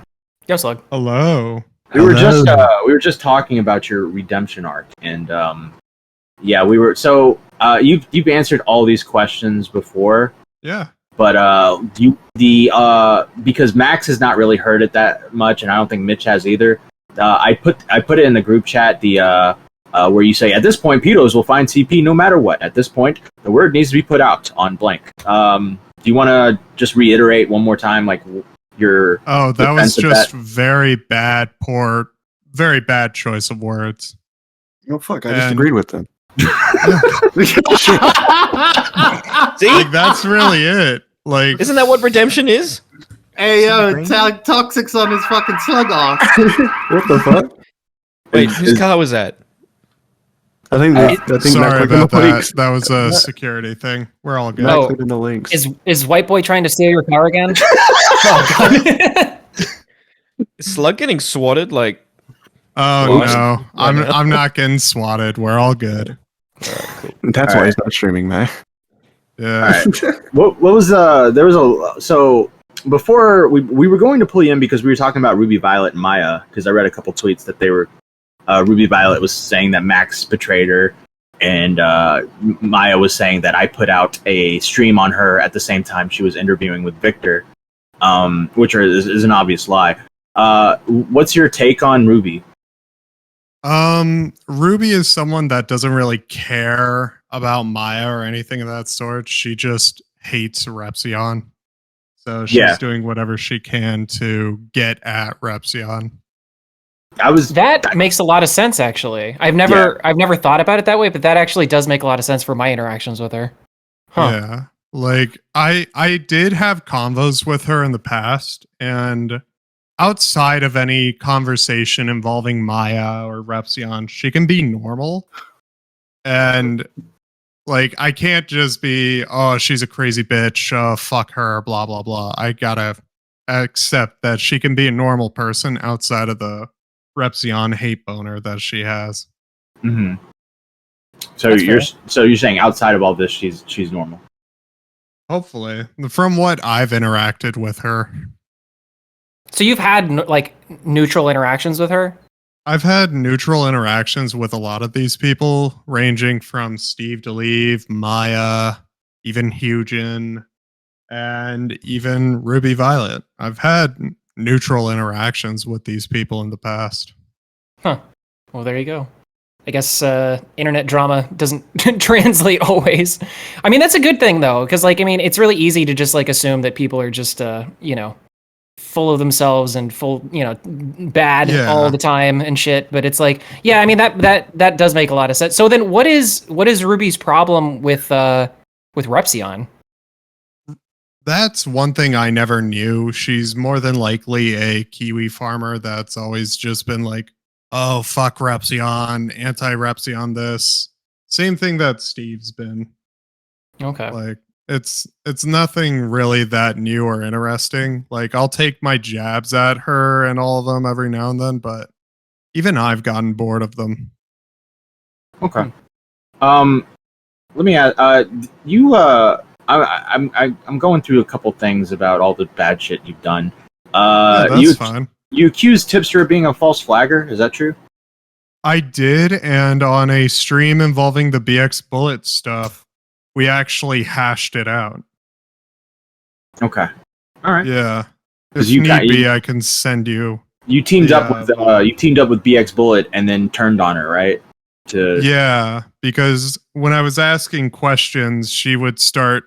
Yo, Slug. Hello. We were just talking about your redemption arc, and yeah, we were. So you've answered all these questions before. Yeah. But because Max has not really heard it that much, and I don't think Mitch has either. I put it in the group chat. Where you say, at this point, pedos will find CP no matter what. At this point, the word needs to be put out on blank. Do you want to just reiterate one more time, like your? Oh, that was just very bad choice of words. Oh fuck! I just agreed with them. See, like, that's really it. Like, isn't that what redemption is? Hey, Toxic's on his fucking slug off. What the fuck? Wait, whose car was that? I think sorry about that. That was a security thing. We're all good. No. In the links. Is White Boy trying to steal your car again? Oh, God. Slug getting swatted? Like, Oh What? no, What now? I'm not getting swatted. We're all good. That's All why right. he's not streaming, man. Yeah. All right. What was there was a so before we were going to pull you in because we were talking about Ruby Violet and Maya because I read a couple tweets that they were Ruby Violet was saying that Max betrayed her, and Maya was saying that I put out a stream on her at the same time she was interviewing with Victor, which is an obvious lie. What's your take on Ruby? Ruby is someone that doesn't really care about Maya or anything of that sort. She just hates Repzion. So she's Yeah. doing whatever she can to get at Repzion. That makes a lot of sense, actually. I've never thought about it that way, but that actually does make a lot of sense for my interactions with her. Huh. Yeah. Like I did have convos with her in the past, and outside of any conversation involving Maya or Repzion, she can be normal. And like I can't just be, oh, she's a crazy bitch, fuck her, blah blah blah. I gotta accept that she can be a normal person outside of the Repzion hate boner that she has. Mm-hmm. So That's you're saying outside of all this, she's normal. Hopefully, from what I've interacted with her. So you've had like neutral interactions with her? I've had neutral interactions with a lot of these people, ranging from Steve DeLeve, Maya, even Hugin, and even Ruby Violet. I've had neutral interactions with these people in the past. Huh. Well, there you go. I guess internet drama doesn't translate always. I mean, that's a good thing though, because like, I mean, it's really easy to just like assume that people are just, you know, full of themselves and full, you know, bad all the time and shit. But it's like, yeah, I mean, that does make a lot of sense. So then, what is Ruby's problem with Repzion? That's one thing I never knew. She's more than likely a Kiwi farmer that's always just been like, oh, fuck Repzion, anti-Repzion this. Same thing that Steve's been. Okay. Like, it's nothing really that new or interesting. Like, I'll take my jabs at her and all of them every now and then, but even I've gotten bored of them. Okay. Let me ask. I'm going through a couple things about all the bad shit you've done. That's fine. You accused Tipster of being a false flagger. Is that true? I did, and on a stream involving the BX Bullet stuff, we actually hashed it out. Okay. All right. Yeah. If 'Cause you need be, I can send you. You teamed up with BX Bullet and then turned on her, right? Yeah, because when I was asking questions, she would start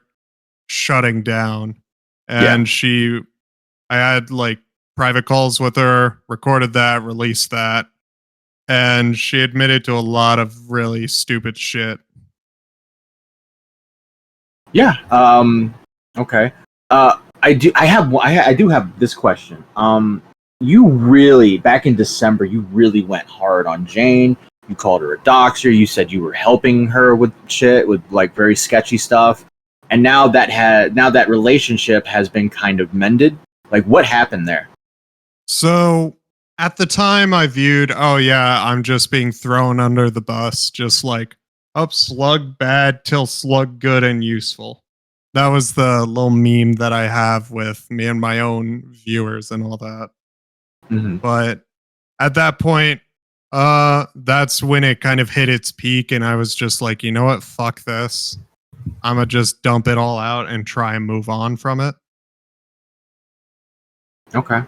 shutting down, and I had like private calls with her, recorded that, released that, and she admitted to a lot of really stupid shit. Yeah. Okay. I do have this question. You really, back in December, you really went hard on Jane. You called her a doxer. You said you were helping her with shit, with like very sketchy stuff. And now that relationship has been kind of mended. Like, what happened there? So at the time, I viewed, oh yeah, I'm just being thrown under the bus, just like up Slug bad till Slug good and useful. That was the little meme that I have with me and my own viewers and all that. Mm-hmm. But at that point, that's when it kind of hit its peak, and I was just like, you know what, fuck this. I'm gonna just dump it all out and try and move on from it. Okay.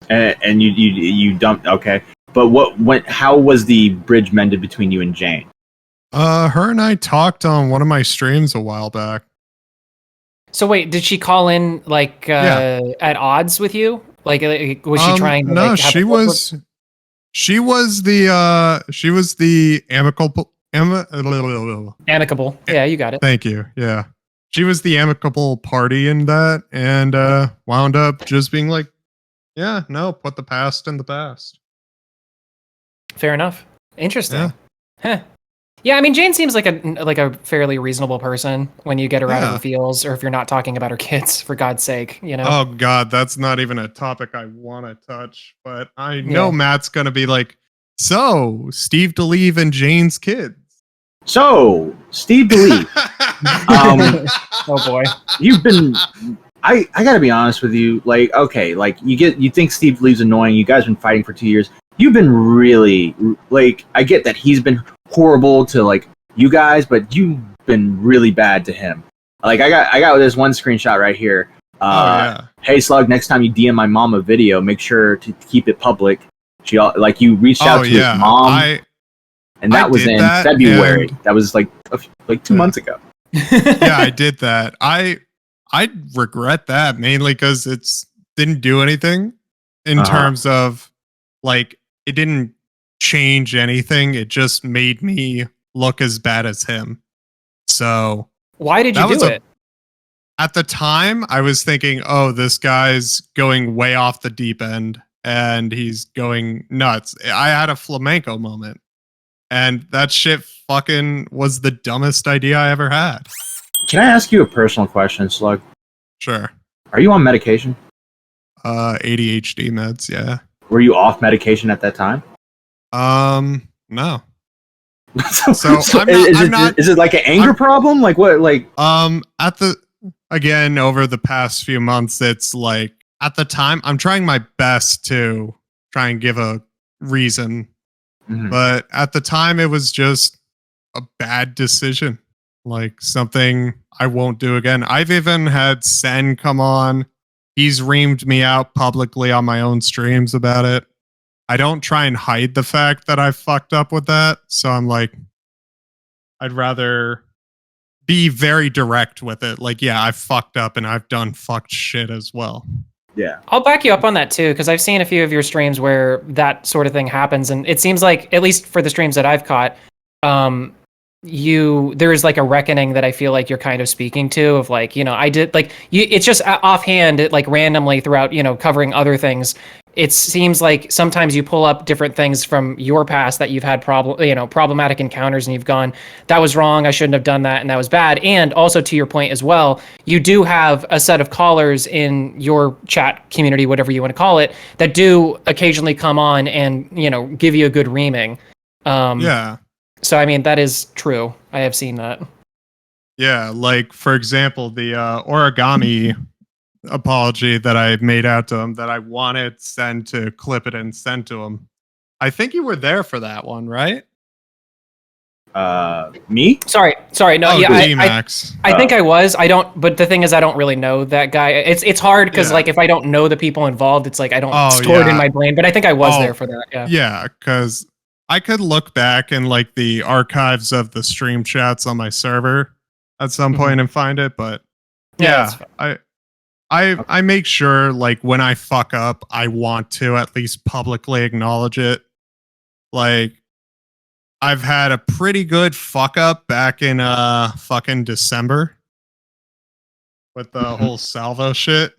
And you dumped. Okay. But how was the bridge mended between you and Jane? Her and I talked on one of my streams a while back. So wait, did she call in like at odds with you? Like, was she trying to? No, like, she was. She was the amicable. Amicable. Yeah, you got it. Thank you. Yeah, she was the amicable party in that, and wound up just being like, yeah, no, put the past in the past. Fair enough. Interesting. Yeah. Huh. Yeah, I mean, Jane seems like a fairly reasonable person when you get her out of Yeah. her feels, or if you're not talking about her kids, for God's sake, you know. Oh God, that's not even a topic I want to touch. But I know Yeah. Matt's gonna be like, so Steve DeLeve and Jane's kids. So, Steve DeLeve, Oh boy. you've been. I gotta be honest with you. Like, okay, like you think Steve DeLeve's annoying. You guys been fighting for 2 years. You've been really like. I get that he's been horrible to like you guys, but you've been really bad to him. Like, I got this one screenshot right here. Yeah. Hey Slug, next time you DM my mom a video, make sure to keep it public. She like you reached out to his mom. And that was in February. That was like 2 months ago. Yeah, I did that. I regret that mainly because it's didn't do anything in terms of like it didn't change anything. It just made me look as bad as him. So why did you do it? At the time, I was thinking, oh, this guy's going way off the deep end and he's going nuts. I had a flamenco moment. And that shit fucking was the dumbest idea I ever had. Can I ask you a personal question, Slug? Sure. Are you on medication? ADHD meds, yeah. Were you off medication at that time? No. So is it like an anger problem? Like what? Like again, over the past few months, it's like at the time I'm trying my best to try and give a reason. Mm-hmm. But at the time, it was just a bad decision, like something I won't do again. I've even had Sen come on. He's reamed me out publicly on my own streams about it. I don't try and hide the fact that I fucked up with that. So I'm like, I'd rather be very direct with it. Like, yeah, I fucked up and I've done fucked shit as well. Yeah. I'll back you up on that too, because I've seen a few of your streams where that sort of thing happens, and it seems like, at least for the streams that I've caught, there is like a reckoning that I feel like you're kind of speaking to, of like, you know, I did like it's just offhand, like randomly throughout, you know, covering other things. It seems like sometimes you pull up different things from your past that you've had problematic encounters, and you've gone, that was wrong, I shouldn't have done that, and that was bad. And also, to your point as well, you do have a set of callers in your chat community, whatever you want to call it, that do occasionally come on and, you know, give you a good reaming. Yeah. So, I mean, that is true. I have seen that. Yeah, like, for example, the origami apology that I made out to him that I wanted Sen to clip it and send to him. I think you were there for that one, right? Me? Sorry. No, D-Max. I think I was. I don't. But the thing is, I don't really know that guy. It's hard because like if I don't know the people involved, it's like I don't store it in my brain. But I think I was there for that. Yeah. Yeah, because I could look back in like the archives of the stream chats on my server at some point and find it. But yeah, I make sure like when I fuck up, I want to at least publicly acknowledge it. Like, I've had a pretty good fuck up back in fucking December with the whole Salvo shit.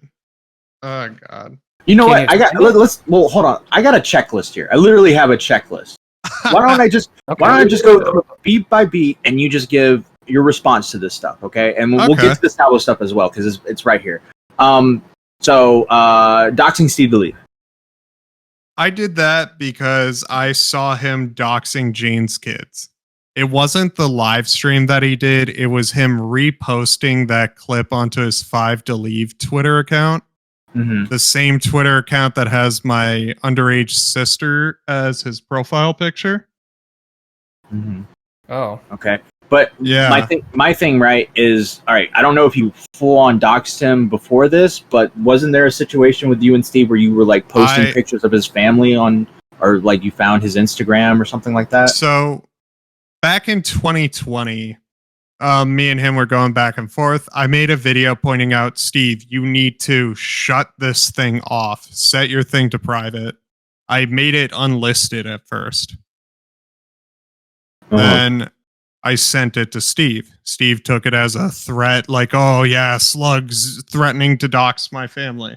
Oh God. You know what? Hold on. I got a checklist here. I literally have a checklist. Why don't I just go through beat by beat and you just give your response to this stuff, okay? And we'll get to the Salvo stuff as well because it's right here. So doxing Steve DeLeve. I did that because I saw him doxing Jane's kids. It wasn't the live stream that he did. It was him reposting that clip onto his 5DeLeve Twitter account. Mm-hmm. The same Twitter account that has my underage sister as his profile picture. Mm-hmm. Oh, okay. But yeah, my thing, right, is, all right, I don't know if you full on doxed him before this, but wasn't there a situation with you and Steve where you were like posting pictures of his family on, or like you found his Instagram or something like that? So back in 2020, me and him were going back and forth. I made a video pointing out, Steve, you need to shut this thing off. Set your thing to private. I made it unlisted at first. Then I sent it to Steve. Steve took it as a threat, like, oh yeah, Slug's threatening to dox my family.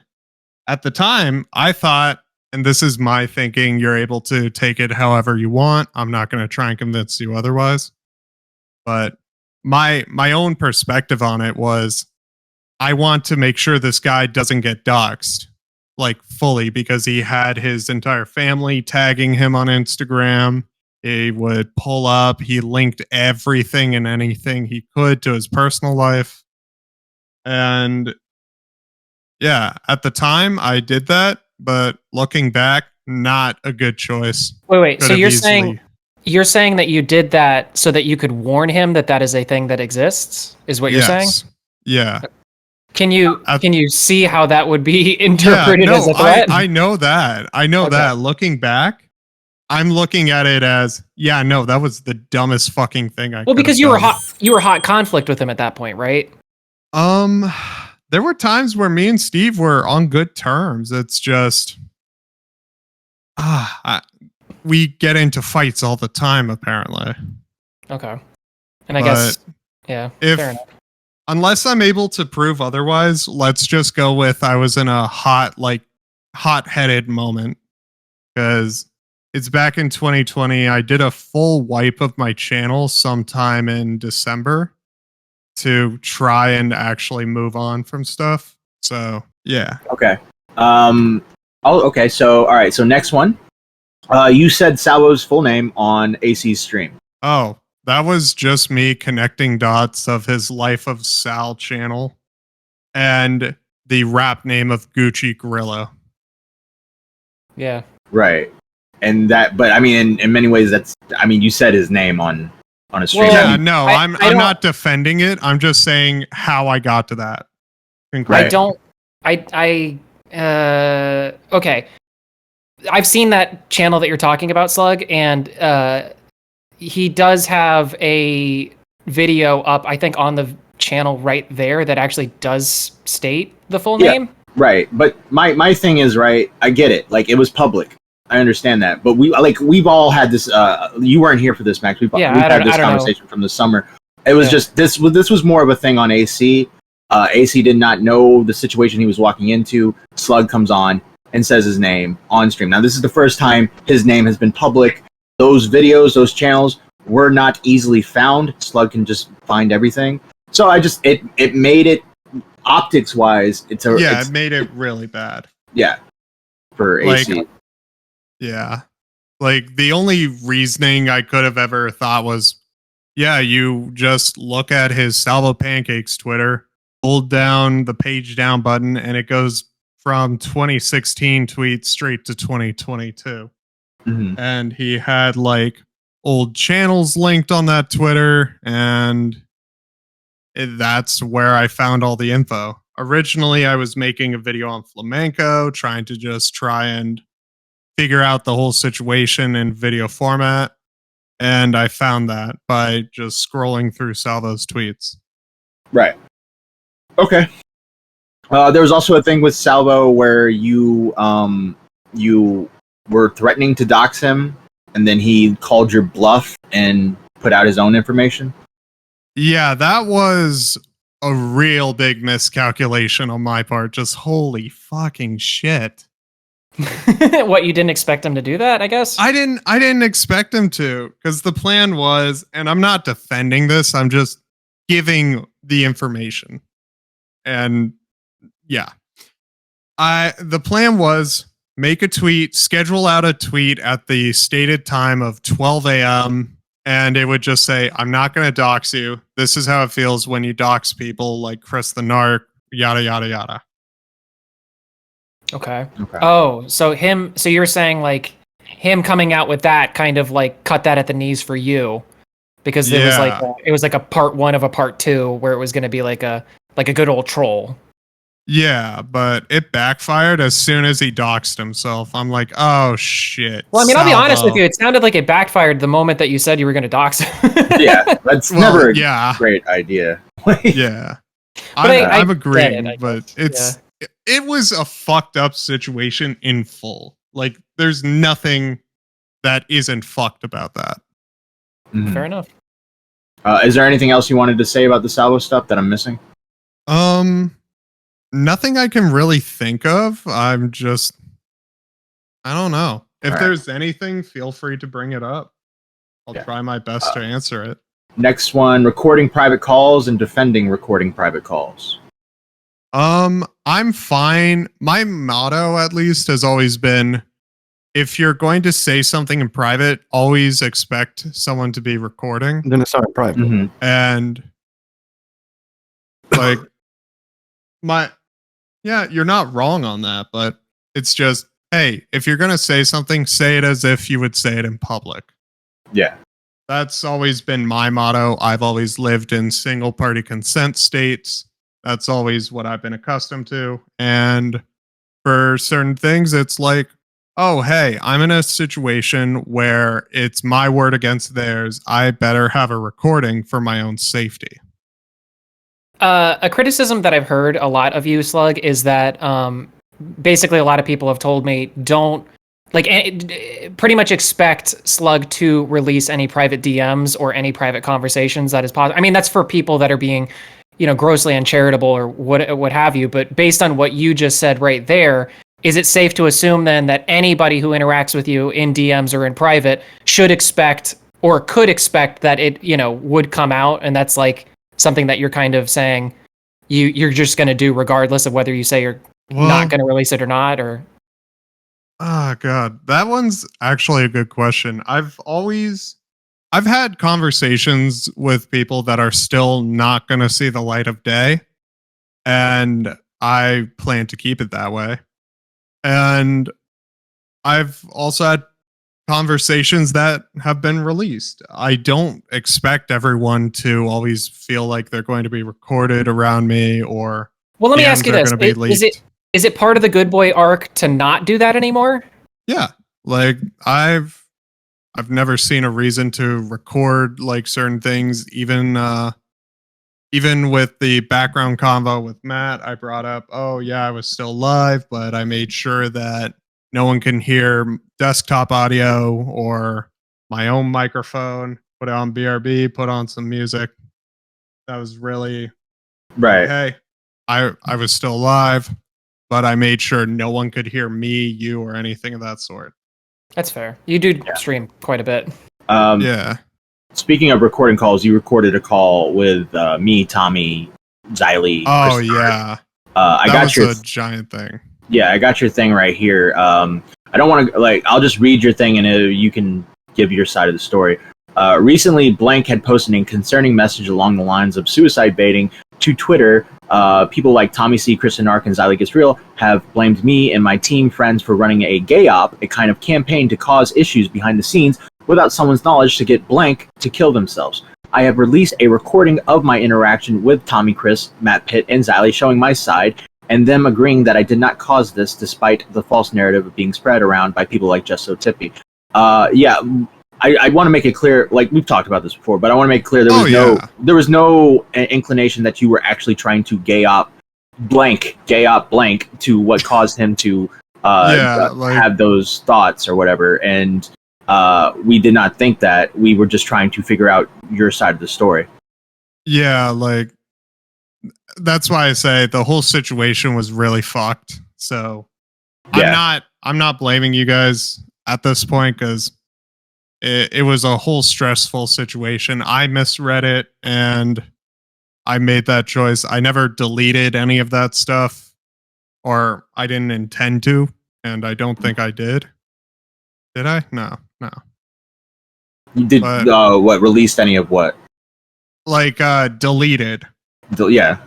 At the time, I thought, and this is my thinking, you're able to take it however you want. I'm not going to try and convince you otherwise. But my own perspective on it was I want to make sure this guy doesn't get doxxed like fully because he had his entire family tagging him on Instagram. He would pull up, he linked everything and anything he could to his personal life. And yeah, at the time I did that, but looking back, not a good choice. Wait. Could So have you're saying that you did that so that you could warn him that that is a thing that exists? Is what you're saying? Yeah. Can you see how that would be interpreted as a threat? I know that. I know that. Looking back, I'm looking at it as, that was the dumbest fucking thing I. Well, because you were hot conflict with him at that point, right? There were times where me and Steve were on good terms. It's just, we get into fights all the time, apparently. Okay, and I guess, fair enough. Unless I'm able to prove otherwise, let's just go with I was in a hot-headed moment because it's back in 2020. I did a full wipe of my channel sometime in December to try and actually move on from stuff. So, yeah. Okay. Okay. So, all right. So next one. You said Salvo's full name on AC's stream. Oh, that was just me connecting dots of his Life of Sal channel and the rap name of Gucci Gorilla. Yeah. Right. And that, but I mean, in many ways, you said his name on a stream. Well, Yeah, no, I'm not defending it. I'm just saying how I got to that. Right. Okay. I've seen that channel that you're talking about, Slug, and he does have a video up, I think, on the channel right there that actually does state the full name. Right. But my thing is, right, I get it. Like, it was public. I understand that. But we've all had this, you weren't here for this, Max. We've had this conversation from the summer. It was just, this was more of a thing on AC. AC did not know the situation he was walking into. Slug comes on and says his name on stream. Now, this is the first time his name has been public. Those videos, those channels were not easily found. Slug can just find everything. So it made it, optics-wise, it made it really bad. Yeah, for AC. Yeah. Like, the only reasoning I could have ever thought was, you just look at his Salvo Pancakes Twitter, hold down the page down button, and it goes from 2016 tweets straight to 2022. Mm-hmm. And he had old channels linked on that Twitter, and that's where I found all the info. Originally, I was making a video on flamenco, trying and figure out the whole situation in video format, and I found that by just scrolling through Salvo's tweets. Right. Okay. There was also a thing with Salvo where you were threatening to dox him, and then he called your bluff and put out his own information. Yeah, that was a real big miscalculation on my part. Just holy fucking shit. What, you didn't expect him to do that, I guess? I didn't expect him to, because the plan was, and I'm not defending this, I'm just giving the information. And the plan was make a tweet, schedule out a tweet at the stated time of 12 a.m. and it would just say, I'm not going to dox you. This is how it feels when you dox people like Chris the Narc, yada, yada, yada. Okay. Oh, so you're saying him coming out with that kind of cut that at the knees for you, because it was like a part one of a part two where it was going to be like a good old troll. Yeah, but it backfired as soon as he doxed himself. I'm like, oh shit. Well, I mean, I'll be honest with you. It sounded like it backfired the moment that you said you were going to dox him. Yeah, that's never a great idea. Yeah, I'm agreeing, but it was a fucked up situation in full. Like, there's nothing that isn't fucked about that. Mm-hmm. Fair enough. Is there anything else you wanted to say about the Salvo stuff that I'm missing? Nothing I can really think of. I don't know. If there's anything, feel free to bring it up. I'll try my best to answer it. Next one, recording private calls and defending recording private calls. I'm fine. My motto, at least, has always been, if you're going to say something in private, always expect someone to be recording. Then it's not private. Mm-hmm. And like you're not wrong on that, but it's just, hey, if you're gonna say something, say it as if you would say it in public. Yeah. That's always been my motto. I've always lived in single party consent states. That's always what I've been accustomed to. And for certain things, it's like, oh, hey, I'm in a situation where it's my word against theirs. I better have a recording for my own safety. A criticism that I've heard a lot of you, Slug, is that basically a lot of people have told me don't pretty much expect Slug to release any private DMs or any private conversations that is possible. I mean, that's for people that are being, grossly uncharitable or what have you. But based on what you just said right there, is it safe to assume then that anybody who interacts with you in DMs or in private should expect or could expect that it, would come out, and that's like something that you're kind of saying you're just going to do regardless of whether you say you're not going to release it or not, or? Oh God, that one's actually a good question. I've had conversations with people that are still not going to see the light of day, and I plan to keep it that way. And I've also had conversations that have been released. I don't expect everyone to always feel like they're going to be recorded around me, or well, let me ask you this: is it part of the good boy arc to not do that anymore? Yeah, like I've never seen a reason to record like certain things. Even with the background convo with Matt, I brought up, oh yeah, I was still live, but I made sure that no one can hear desktop audio or my own microphone. Put it on BRB, put on some music. That was really right. Hey, I was still live, but I made sure no one could hear me, you, or anything of that sort. That's fair. You do stream quite a bit. Yeah. Speaking of recording calls, you recorded a call with me, Tommy, Xylee. Oh yeah. I that got was your a giant thing. Yeah, I got your thing right here. I don't want to I'll just read your thing and you can give your side of the story. Recently, Blank had posted a concerning message along the lines of suicide baiting to Twitter. People like Tommy C, Kristen Ark, and Xylee Gets Real have blamed me and my team friends for running a gay op, a kind of campaign to cause issues behind the scenes without someone's knowledge to get Blank to kill themselves. I have released a recording of my interaction with Tommy, Chris, Matt Pitt, and Xylee showing my side, and them agreeing that I did not cause this despite the false narrative of being spread around by people like Just So Tippy. I want to make it clear, like we've talked about this before, but I want to make it clear there was no inclination that you were actually trying to gay op blank to what caused him to have those thoughts or whatever. And we did not think that. We were just trying to figure out your side of the story. Yeah, like that's why I say the whole situation was really fucked. So I'm not blaming you guys at this point, because it was a whole stressful situation. I misread it and I made that choice. I never deleted any of that stuff, or I didn't intend to, and I don't think I did. Did I? No. You did what? Released any of what? Like deleted. Yeah,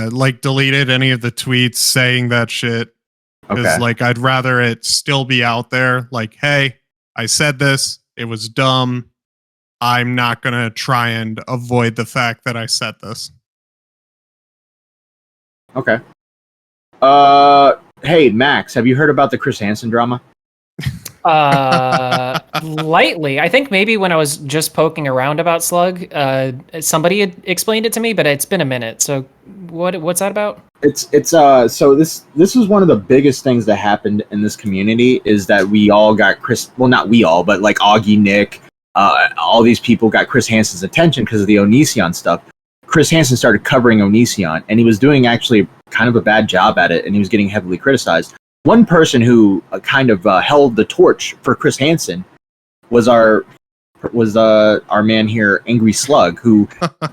like deleted any of the tweets saying that shit. Because like I'd rather it still be out there. Like, hey, I said this. It was dumb. I'm not going to try and avoid the fact that I said this. Okay. Hey, Max, have you heard about the Chris Hansen drama? Lightly. I think maybe when I was just poking around about Slug, somebody had explained it to me, but it's been a minute. So what's that about? So this was one of the biggest things that happened in this community, is that we all got not we all, but like Augie, Nick, all these people got Chris Hansen's attention because of the Onision stuff. Chris Hansen started covering Onision, and he was doing actually kind of a bad job at it, and he was getting heavily criticized. One person who kind of held the torch for Chris Hansen was our our man here, Angry Slug, who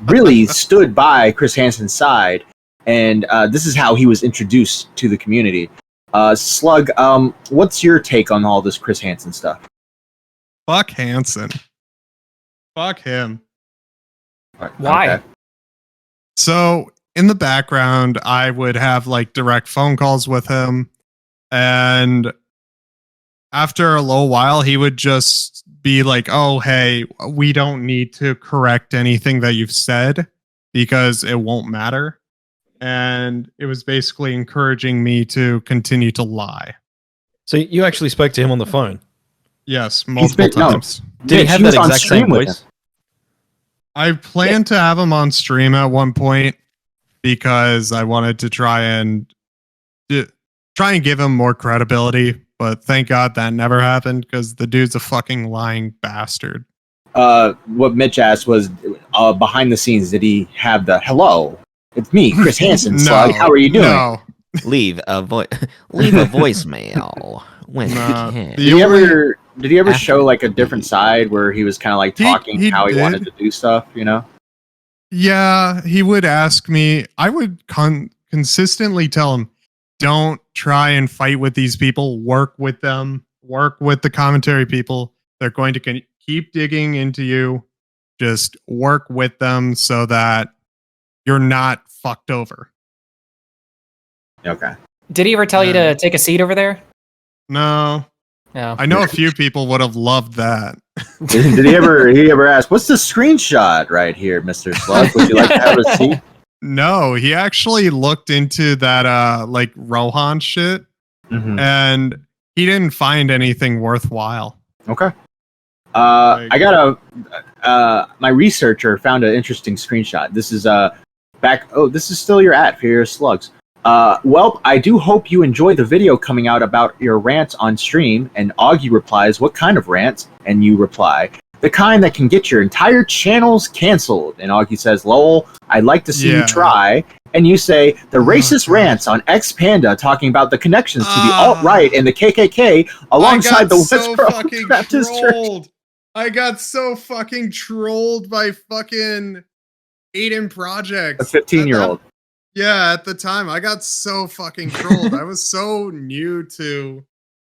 really stood by Chris Hansen's side, and this is how he was introduced to the community. Slug, what's your take on all this Chris Hansen stuff? Fuck Hansen. Fuck him. Why? Okay. So in the background, I would have like direct phone calls with him, and after a little while, he would just be like, "Oh, hey, we don't need to correct anything that you've said because it won't matter." And it was basically encouraging me to continue to lie. So you actually spoke to him on the phone? Yes, multiple no. times. Did he Mitch, have he that was on exact stream same with voice? I planned to have him on stream at one point because I wanted to try and give him more credibility, but thank God that never happened because the dude's a fucking lying bastard. What Mitch asked was, behind the scenes, did he have the "Hello, it's me, Chris Hansen, Slug. How are you doing?" No. Leave a voicemail when Nah, you can. Did he ever show like a different side where he was kind of like He- talking he how he did. wanted to do stuff? You know? Yeah, he would ask me. I would consistently tell him, "Don't try and fight with these people. Work with them. Work with the commentary people. They're going to keep digging into you. Just work with them so that you're not fucked over." Okay. Did he ever tell you to take a seat over there? No, No. I know a few people would have loved that. Did he ever ask, "What's the screenshot right here, Mr. Slug? Would you like to have a seat?" No, he actually looked into that like Rohan shit, Mhm. and he didn't find anything worthwhile. Okay. I got my researcher found an interesting screenshot. This is this is still your ad for your slugs. Well, I do hope you enjoy the video coming out about your rants on stream. And Augie replies, "What kind of rants?" And you reply, "The kind that can get your entire channels canceled." And Augie says, "Lol, I'd like to see you Yeah. try." And you say, "The racist God. rants on X Panda talking about the connections to the Ah. alt-right and the KKK alongside the so Westboro fucking Baptist Church." trolled. I got so fucking trolled by fucking Aiden Projects. A 15-year-old. Yeah, at the time, I got so fucking trolled. I was so new to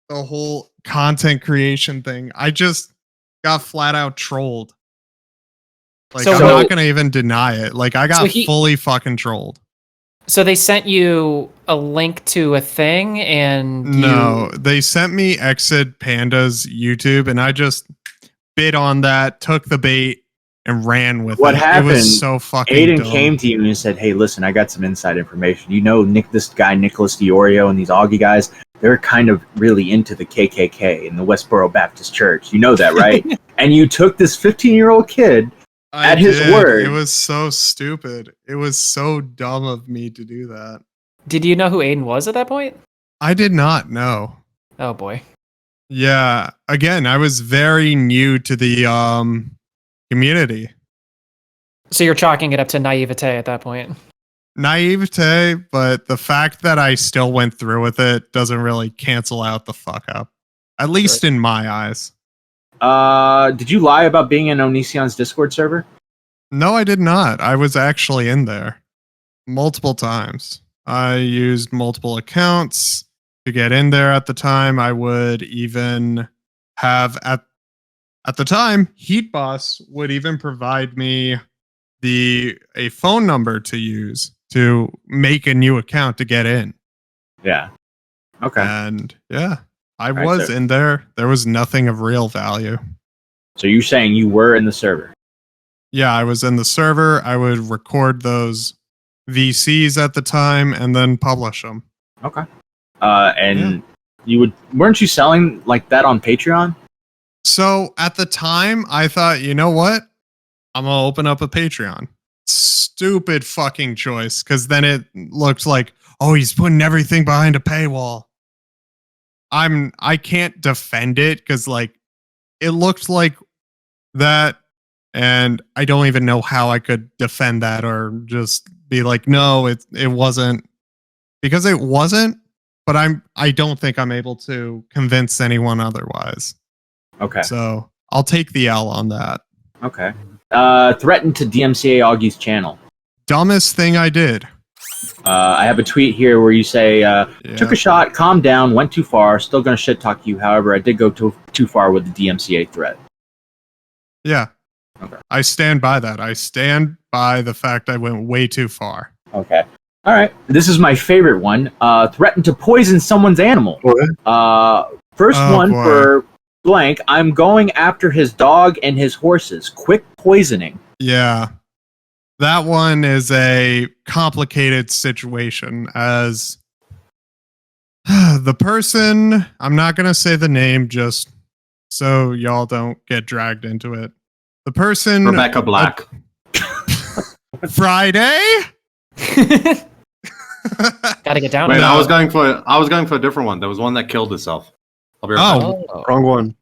the whole content creation thing. I just got flat out trolled. Like, So- I'm not gonna even deny it. Like, I got So he- fully fucking trolled. So they sent you a link to a thing, and No, they sent me Exit Panda's YouTube, and I just bid on that, took the bait, and ran with What it. It happened, was so fucking Aiden dumb. came to you and said, "Hey, listen, I got some inside information. You know, this guy Nicholas Diorio and these Augie guys, they're kind of really into the KKK and the Westboro Baptist Church. You know that, right?" And you took this 15-year-old kid at his word. It was so stupid. It was so dumb of me to do that. did you know who Aiden was at that point? I did not know. Oh boy. Yeah, again, I was very new to the community. So you're chalking it up to naivete at that point. Naivete, but the fact that I still went through with it doesn't really cancel out the fuck up. At least in my eyes. Did you lie about being in Onision's Discord server? No, I did not. I was actually in there multiple times. I used multiple accounts to get in there at the time. I would even have at the time, Heat Boss would even provide me a phone number to use to make a new account to get in. Yeah. Okay. And yeah, I Right, was so- in there. There was nothing of real value. So you're saying you were in the server? Yeah, I was in the server. I would record those VCs at the time and then publish them. Okay. And weren't you selling like that on Patreon? So at the time, I thought, you know what? I'm going to open up a Patreon. Stupid fucking choice. Because then it looked like, oh, he's putting everything behind a paywall. I can't defend it because like it looked like that. And I don't even know how I could defend that or just be like, no, it wasn't, because it wasn't. But I don't think I'm able to convince anyone otherwise. Okay. So I'll take the L on that. Okay. Threatened to DMCA Augie's channel. Dumbest thing I did. I have a tweet here where you say, took a shot, calmed down, went too far, still gonna shit talk you. However, I did go too far with the DMCA threat. Yeah. Okay. I stand by that. I stand by the fact I went way too far. Okay. All right. This is my favorite one. Threatened to poison someone's animal. First one boy. for blank. I'm going after his dog and his horses. Quick poisoning. Yeah. That one is a complicated situation as the person, I'm not going to say the name just so y'all don't get dragged into it. The person Rebecca Black. Friday? Gotta get down. Wait, on I that. was going for a different one. There was one that killed herself. I'll be right back. Oh. Wrong one.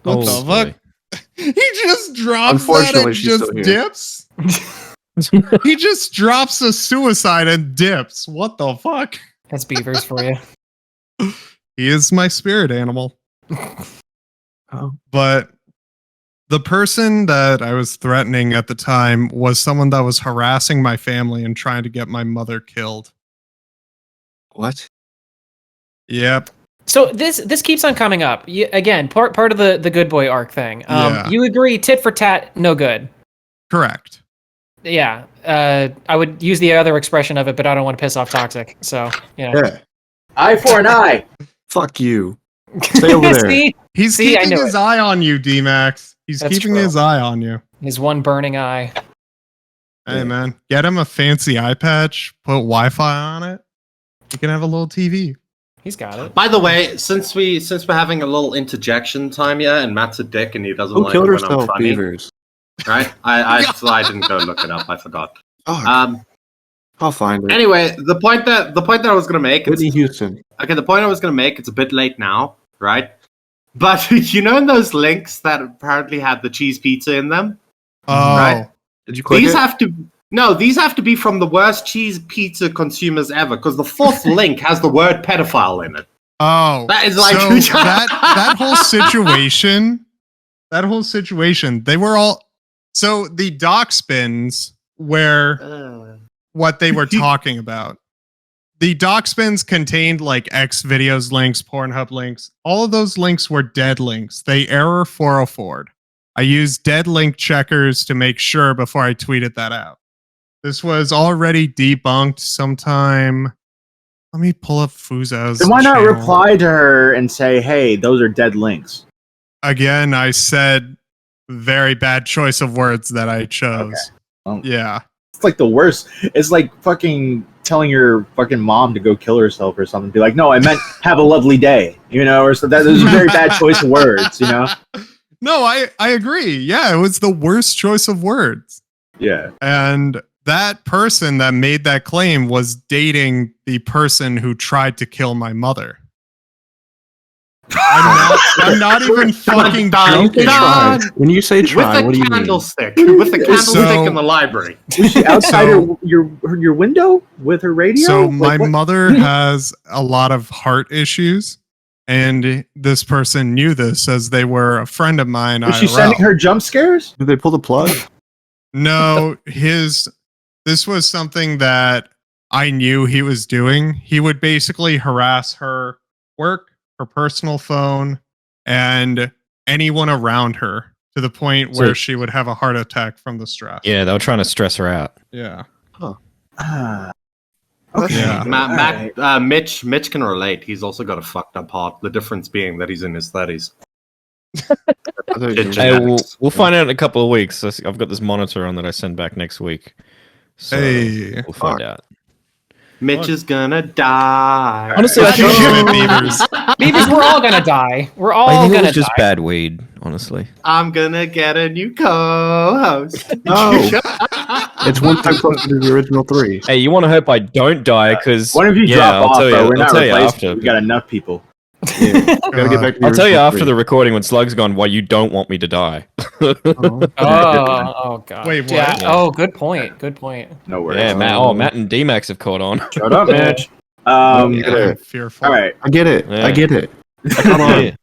What the boy. fuck? He just drops that Unfortunately, and she's just still here. dips. He just drops a suicide and dips. What the fuck? That's beavers for you. He is my spirit animal. Oh. But the person that I was threatening at the time was someone that was harassing my family and trying to get my mother killed. What? Yep. So this keeps on coming up. Again, part of the good boy arc thing. Yeah. You agree, tit for tat, no good. Correct. Yeah. I would use the other expression of it, but I don't want to piss off Toxic. So, Yeah. Eye for an eye. Fuck you. Stay over there. See? He's See, I keeping knew his it. eye on you, D-Max. He's That's keeping true. his eye on you. His one burning eye. Hey, man. Get him a fancy eye patch, put Wi-Fi on it. You can have a little TV. He's got it. By the way, since we're having a little interjection time here, and Matt's a dick and he doesn't Who like it killed when I'm herself, funny, Beavers? right? I didn't go look it up. I forgot. Oh, I'll find it. Anyway, the point that I was gonna make. Whitney Houston. Okay, the point I was gonna make. It's a bit late now, right? But you know, in those links that apparently had the cheese pizza in them, Oh. Right. Did you click these it? these have to be from the worst cheese pizza consumers ever, because the fourth link has the word pedophile in it. Oh. That is like so that whole situation, they were all so the doc spins were what they were talking about. The doc spins contained like X videos links, Pornhub links. All of those links were dead links. They error 404'd. I used dead link checkers to make sure before I tweeted that out. This was already debunked sometime. Let me pull up Fuzo's Then why not channel. reply to her and say, hey, those are dead links? Again, I said very bad choice of words that I chose. Okay. Yeah. It's like the worst. It's like fucking telling your fucking mom to go kill herself or something. Be like, no, I meant have a lovely day, you know, or so that was a very bad choice of words, you know? No, I agree. Yeah, it was the worst choice of words. Yeah. And that person that made that claim was dating the person who tried to kill my mother. I'm not even fucking Dun, joking. dun. When you say try, With what the do you mean? candlestick. With the candlestick So- in the library. Was she outside So- your window with her radio? So Like, my what? mother has a lot of heart issues, and this person knew this as they were a friend of mine. Was she IRL. sending her jump scares? Did they pull the plug? No, this was something that I knew he was doing. He would basically harass her work, her personal phone, and anyone around her to the point where So- she would have a heart attack from the stress. Yeah, they were trying to stress her out. Yeah. Okay. Yeah. Mitch can relate. He's also got a fucked up heart. The difference being that he's in his 30s. I thought you were Hey, saying- We'll find out in a couple of weeks. I've got this monitor on that I send back next week. So Hey. we'll find out. Mitch is gonna die. Honestly, I Give think, it, Beavers. Babies, we're all gonna die. We're I all think it gonna was just die. bad weed, honestly. I'm gonna get a new co-host. No. It's 1 2 closer to the original 3. Hey, you want to hope I don't die because What if you drop off, tell you, bro? We're I'll not tell you replacing after. you. We got enough people. Yeah. Gotta get back to the I'll tell you original after 3. the recording when Slug's gone why you don't want me to die. Oh. Oh god. Wait, what? Yeah. Yeah. Oh, good point. Good point. No worries. Yeah, Matt and D-Max have caught on. Shut up, Mitch. Yeah. I'm fearful. All right. I get it. Yeah. I get it. yeah.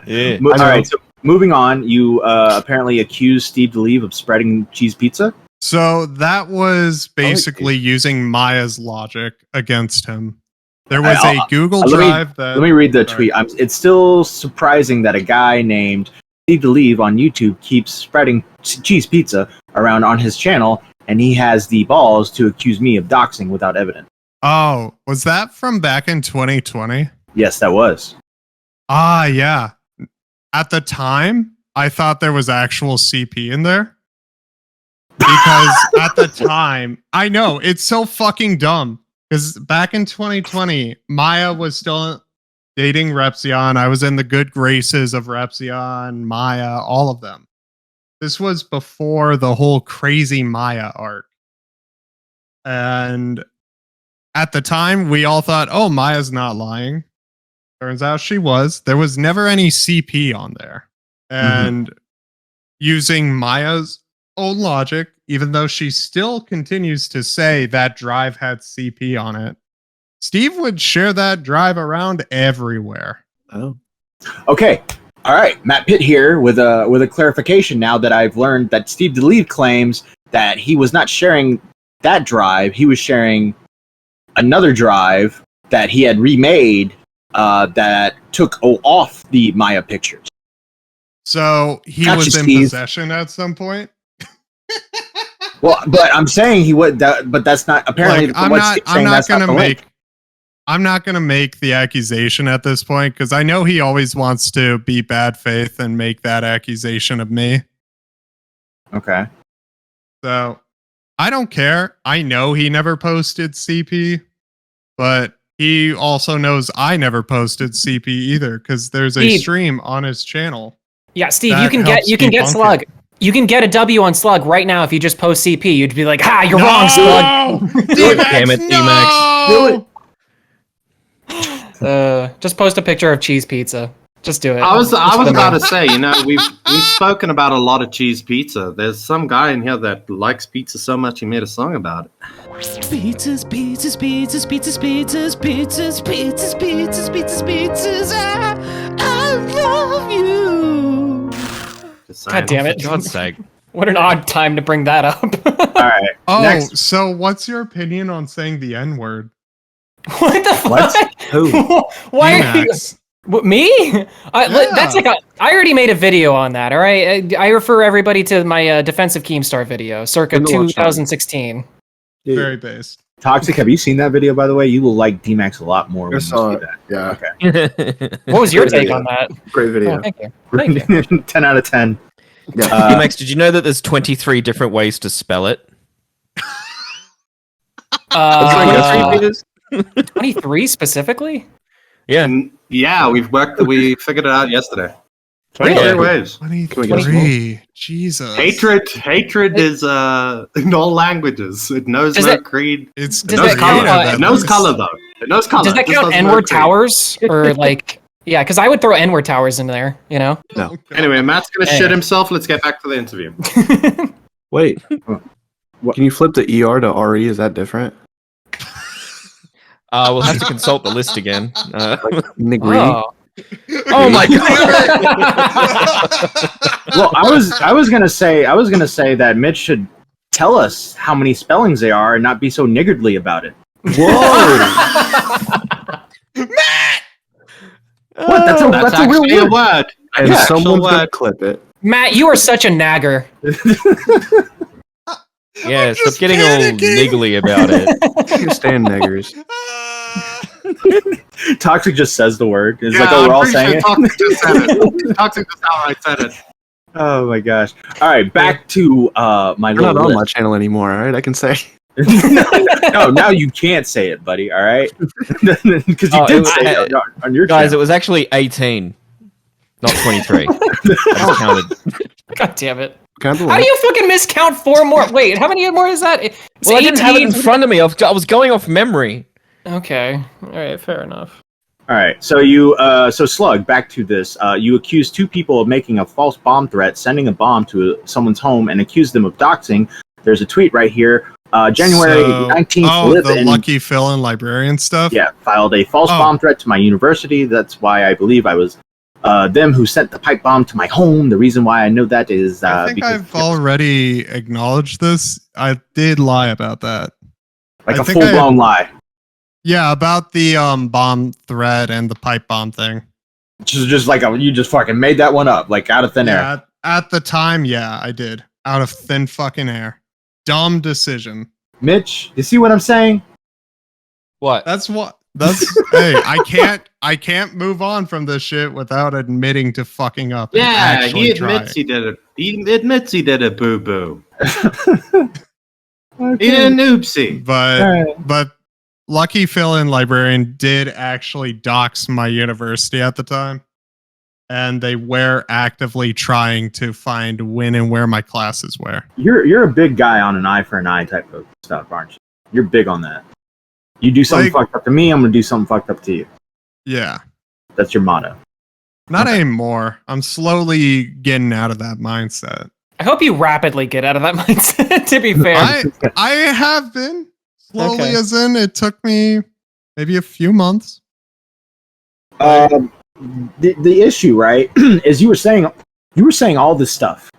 Yeah. All right. So moving on, you apparently accused Steve DeLeve of spreading cheese pizza. So that was basically using Maya's logic against him. There was a Google Drive that... Let me read the tweet. It's still surprising that a guy named Steve DeLeve on YouTube keeps spreading cheese pizza around on his channel, and he has the balls to accuse me of doxing without evidence. Oh, was that from back in 2020? Yes, that was. Ah, yeah. At the time, I thought there was actual CP in there. Because at the time, I know, it's so fucking dumb. Because back in 2020, Maya was still dating Repzion. I was in the good graces of Repzion, Maya, all of them. This was before the whole crazy Maya arc. And at the time, we all thought, oh, Maya's not lying. Turns out she was. There was never any CP on there. And using Maya's own logic, even though she still continues to say that drive had CP on it, Steve would share that drive around everywhere. Oh. Okay. All right. Matt Pitt here with a clarification now that I've learned that Steve DeLeve claims that he was not sharing that drive. He was sharing another drive that he had remade that took off the Maya pictures. So he Gotcha, was in Steve. possession at some point? Well, but I'm saying he would. But that's not apparently. Like, I'm not gonna make the accusation at this point because I know he always wants to be bad faith and make that accusation of me. Okay. So I don't care. I know he never posted CP, but he also knows I never posted CP either because there's a stream on his channel. Yeah, Steve, you can get Slug. You can get a W on Slug right now if you just post CP. You'd be like, "Ha, you're wrong, Slug." Damn it, D-Max. Do it. Just post a picture of cheese pizza. Just do it. I was about to say, we've spoken about a lot of cheese pizza. There's some guy in here that likes pizza so much he made a song about it. Pizzas, pizzas, pizzas, pizzas, pizzas, pizzas, pizzas, pizzas, pizzas, pizzas. I love you. God damn it! For God's sake. What an odd time to bring that up. All right. Oh, Next. so what's your opinion on saying the N-word? What the What? fuck? Who? Why are you? D-Max. What, me? That's like I already made a video on that. All right, I refer everybody to my defensive Keemstar video, circa 2016. Very based. Toxic. Have you seen that video? By the way, you will like D-Max a lot more when you see that. Yeah. Okay. What was your take on that? Great video. Oh, thank you. Thank you. 10 out of 10. Yeah. D-Max, did you know that there's 23 different ways to spell it? 23 specifically? Yeah. And yeah, we figured it out yesterday. Really? 23 ways. 23. Jesus. Hatred is in all languages. It knows no creed. It's Does knows that color. count, It knows color though. It knows color. Does that It just count doesn't know N-word creed. towers? Or like, yeah, because I would throw N-word towers in there, you know? No. Anyway, Matt's gonna shit himself. Let's get back to the interview. Wait. Can you flip the ER to RE? Is that different? We'll have to consult the list again. Nigri? Oh my god! Well, I was gonna say that Mitch should tell us how many spellings they are and not be so niggardly about it. Whoa! What? That's a real actually word. a word. And Yeah, someone's actual gonna word. clip it. Matt, you are such a nagger. Yeah, stop getting all niggly about it. You stand niggers. Toxic just says the word. It's Yeah, like, oh, we're I'm all pretty saying sure it. Toxic just said it. Toxic just outright said it. Oh my gosh! All right, back to my You're not little on my list. channel anymore, alright? I can say. No, now you can't say it, buddy. All right, because you Oh, did it was- say it on your Guys, it channel. was actually 18, not 23. I just counted. God damn it. Count the How do you fucking miscount 4 more? Wait, how many more is that? It's Well, I didn't have it in 18. front of me. I was going off memory. Okay. All right, fair enough. All right, so so Slug, back to this. You accused 2 people of making a false bomb threat, sending a bomb to someone's home, and accused them of doxing. There's a tweet right here. January 19th. Oh, the Lucky Phil and librarian stuff? Yeah, filed a false bomb threat to my university. That's why I believe I was them who sent the pipe bomb to my home. The reason why I know that is I think because I've already acknowledged this. I did lie about that. like I a think full blown lie. Yeah, about the bomb threat and the pipe bomb thing. Just like you just fucking made that one up, like out of thin air. Yeah, at the time, yeah, I did. Out of thin fucking air. Dumb decision. Mitch, you see what I'm saying? What? That's hey, I can't move on from this shit without admitting to fucking up. Yeah, and he actually admits try he did it. He admits he did a boo boo. Okay. He did an oopsie. it. But Lucky Phil and Librarian did actually dox my university at the time. And they were actively trying to find when and where my classes were. You're a big guy on an eye for an eye type of stuff, aren't you? You're big on that. You do something fucked up to me, I'm gonna do something fucked up to you. Yeah. That's your motto. Not anymore. I'm slowly getting out of that mindset. I hope you rapidly get out of that mindset, to be fair. I have been. Slowly, Okay. as in it took me maybe a few months. The issue, right, is you were saying all this stuff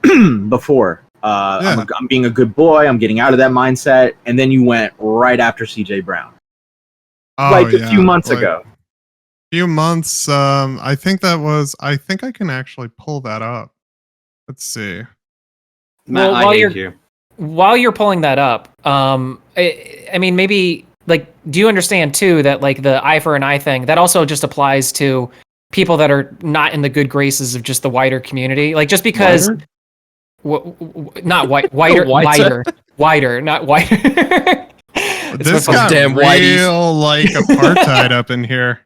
before. Yeah. I'm being a good boy. I'm getting out of that mindset, and then you went right after CJ Brown, Oh, a few months ago. Few months. I think I can actually pull that up. Let's see. Matt, Well, I while hate you're- you. While you're pulling that up, I mean, maybe like, do you understand too that like the eye for an eye thing that also just applies to people that are not in the good graces of just the wider community? Like, just because, not white, wider, Whiter? wider, not wider. This my got damn real whiteys. like apartheid up in here.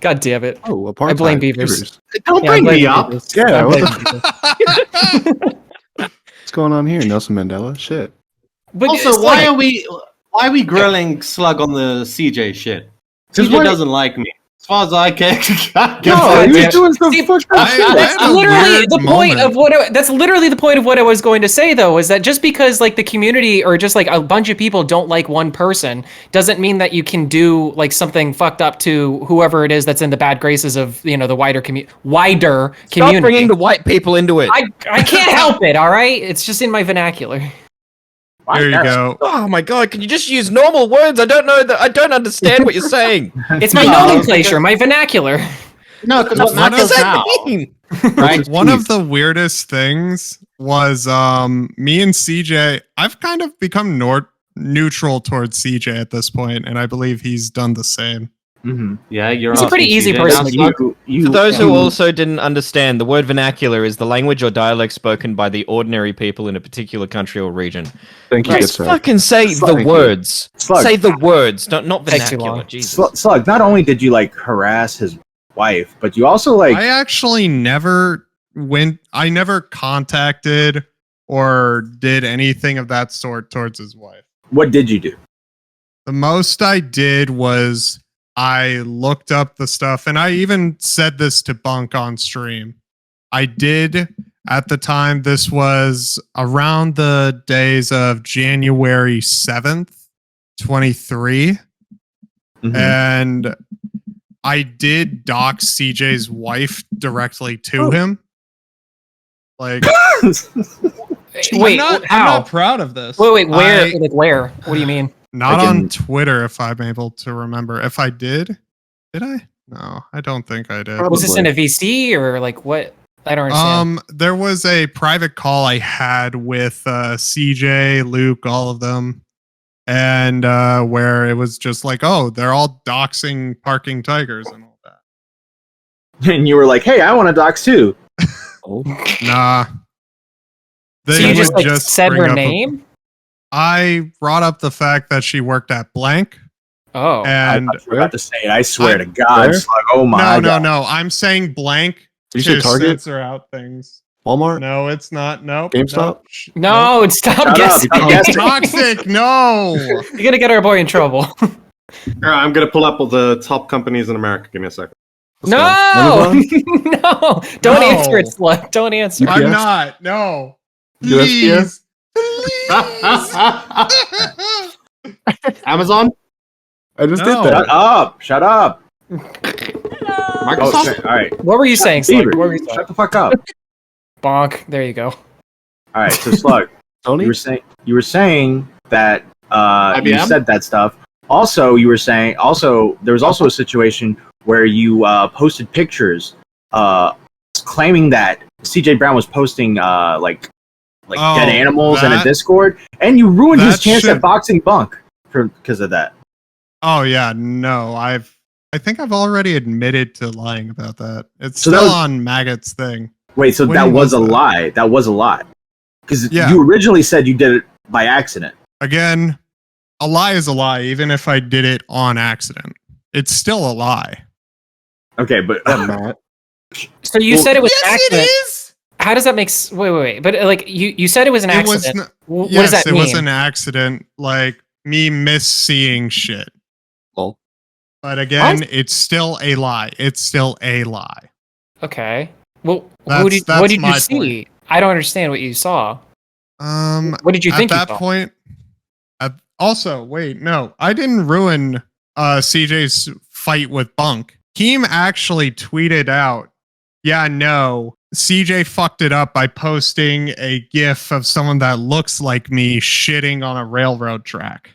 God damn it! Oh, apartheid. I blame beavers. Don't Yeah, I bring blame me the up. beavers. Yeah, I what blame the beavers. What's going on here, Nelson Mandela? Shit. But Also, it's why like- are we grilling Slug on the CJ shit? Just CJ what- doesn't like me. As far as I can. No, he was damn. doing some Steve, fucked up I- shit. I- That's had a literally weird the point moment. of what. That's literally the point of what I was going to say, though, is that just because like the community or just like a bunch of people don't like one person doesn't mean that you can do like something fucked up to whoever it is that's in the bad graces of the wider community. Stop bringing the white people into it. I can't help it. All right, it's just in my vernacular. There you go. Oh my god! Can you just use normal words? I don't know that. I don't understand what you're saying. It's my No, nomenclature, my vernacular. No, because what What Matt does does now, mean? right? One of the weirdest things was me and CJ. I've kind of become neutral towards CJ at this point, and I believe he's done the same. Mhm. Yeah, you're He's a pretty asking easy CJ person now, to Slug? For those who also didn't understand, the word vernacular is the language or dialect spoken by the ordinary people in a particular country or region. Thank you, good Just sir. fucking say Slug. the words. Slug. Say the words, not Take too vernacular. long. Jesus. Slug, not only did you like harass his wife, but you also like I actually never I never contacted or did anything of that sort towards his wife. what did you do? The most I did was I looked up the stuff, and I even said this to Bunk on stream. I did at the time, this was around the days of January 7th, 23. Mhm. And I did dox CJ's wife directly to him. Like, Wait, I'm how? not proud of this. Wait, where? I- Like where? What do you mean? Not Like on in- Twitter, if I'm able to remember. If I did I? No, I don't think I did. Probably. Was this in a VC or like what? I don't understand. There was a private call I had with CJ, Luke, all of them, and where it was just like, oh, they're all doxing parking tigers and all that. And you were like, "Hey, I want to dox too." Nah. So you just would like said bring her up name? I brought up the fact that she worked at blank, Oh, and I forgot to say it. I swear I- to God, Where? Slug, oh my God. no. I'm saying blank You to said Target? censor out things. Walmart? No, it's not. Nope. GameStop? no! Stop Shut up, guessing. stop guessing. Toxic. No. You're gonna get our boy in trouble. All right, I'm gonna pull up all the top companies in America. Give me a second. No, Amazon? no! Don't No. answer it, Slug. Don't answer. UPS? I'm not. No. USPS? Please. Amazon? I just No. did Shut that. up! Shut up! Hello. Microsoft. shit. All right. What were you saying, Slug? Beaver, What were you saying? shut the fuck up. Bonk. There you go. All right. So Slug, Tony? you were saying that you IBM? said that stuff. Also, you were saying there was also a situation where you posted pictures claiming that CJ Brown was posting like dead animals in a Discord, and you ruined his chance at boxing Bunk because of that. Oh yeah, no, I think I've already admitted to lying about that. It's So that still was- on Maggot's thing. Wait, so When that was was a that? lie. That was a lie. Because Yeah. you originally said you did it by accident. Again, a lie is a lie, even if I did it on accident. It's still a lie. Okay, but Matt. So you said it was an Yes, accident. it is. How does that make? Wait. But like you said it was an It was accident. What yes, does that it mean? was an accident, like me misseeing shit. Lol. But again, it's still a lie. It's still a lie. Okay. Well, That's what did you my see? point. I don't understand what you saw. What did you think At you that saw? point, also, wait, no, I didn't ruin CJ's fight with Bunk. Keem actually tweeted out, yeah, no, CJ fucked it up by posting a gif of someone that looks like me shitting on a railroad track.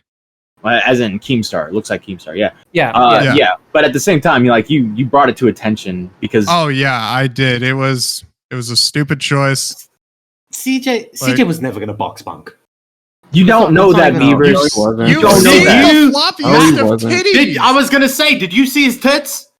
as in Keemstar, looks like Keemstar. Yeah. Yeah. Yeah. But at the same time, you brought it to attention because Oh yeah, I did. It was a stupid choice. CJ was never gonna box Bunk. you don't know that's that, not even Beavers. No, he wasn't. You don't know see that. the You- floppiest he of wasn't. titties. I was gonna say, did you see his tits?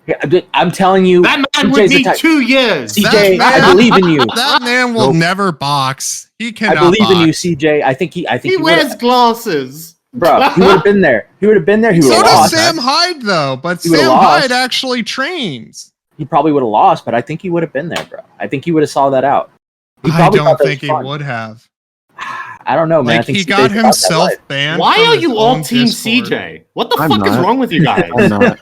I'm telling you, That man CJ's would the need type- 2 years. CJ, That I man- believe in you. That man will Nope. never box. He cannot I believe box. in you, CJ. I think He he wears would. glasses. Bro, he would have been there. He would have been there. He would So have does lost. Sam Hyde, though. But He would've Sam lost. Hyde actually trains. He probably would have lost, but I think he would have been there, bro. I think he would have saw that out. He I probably don't thought that think was he fun. would have. I don't know, man. I Like think he CJ's got about that himself life. banned. Why from are his you all own team Discord. CJ? What the I'm fuck is not. wrong with you guys? I'm not.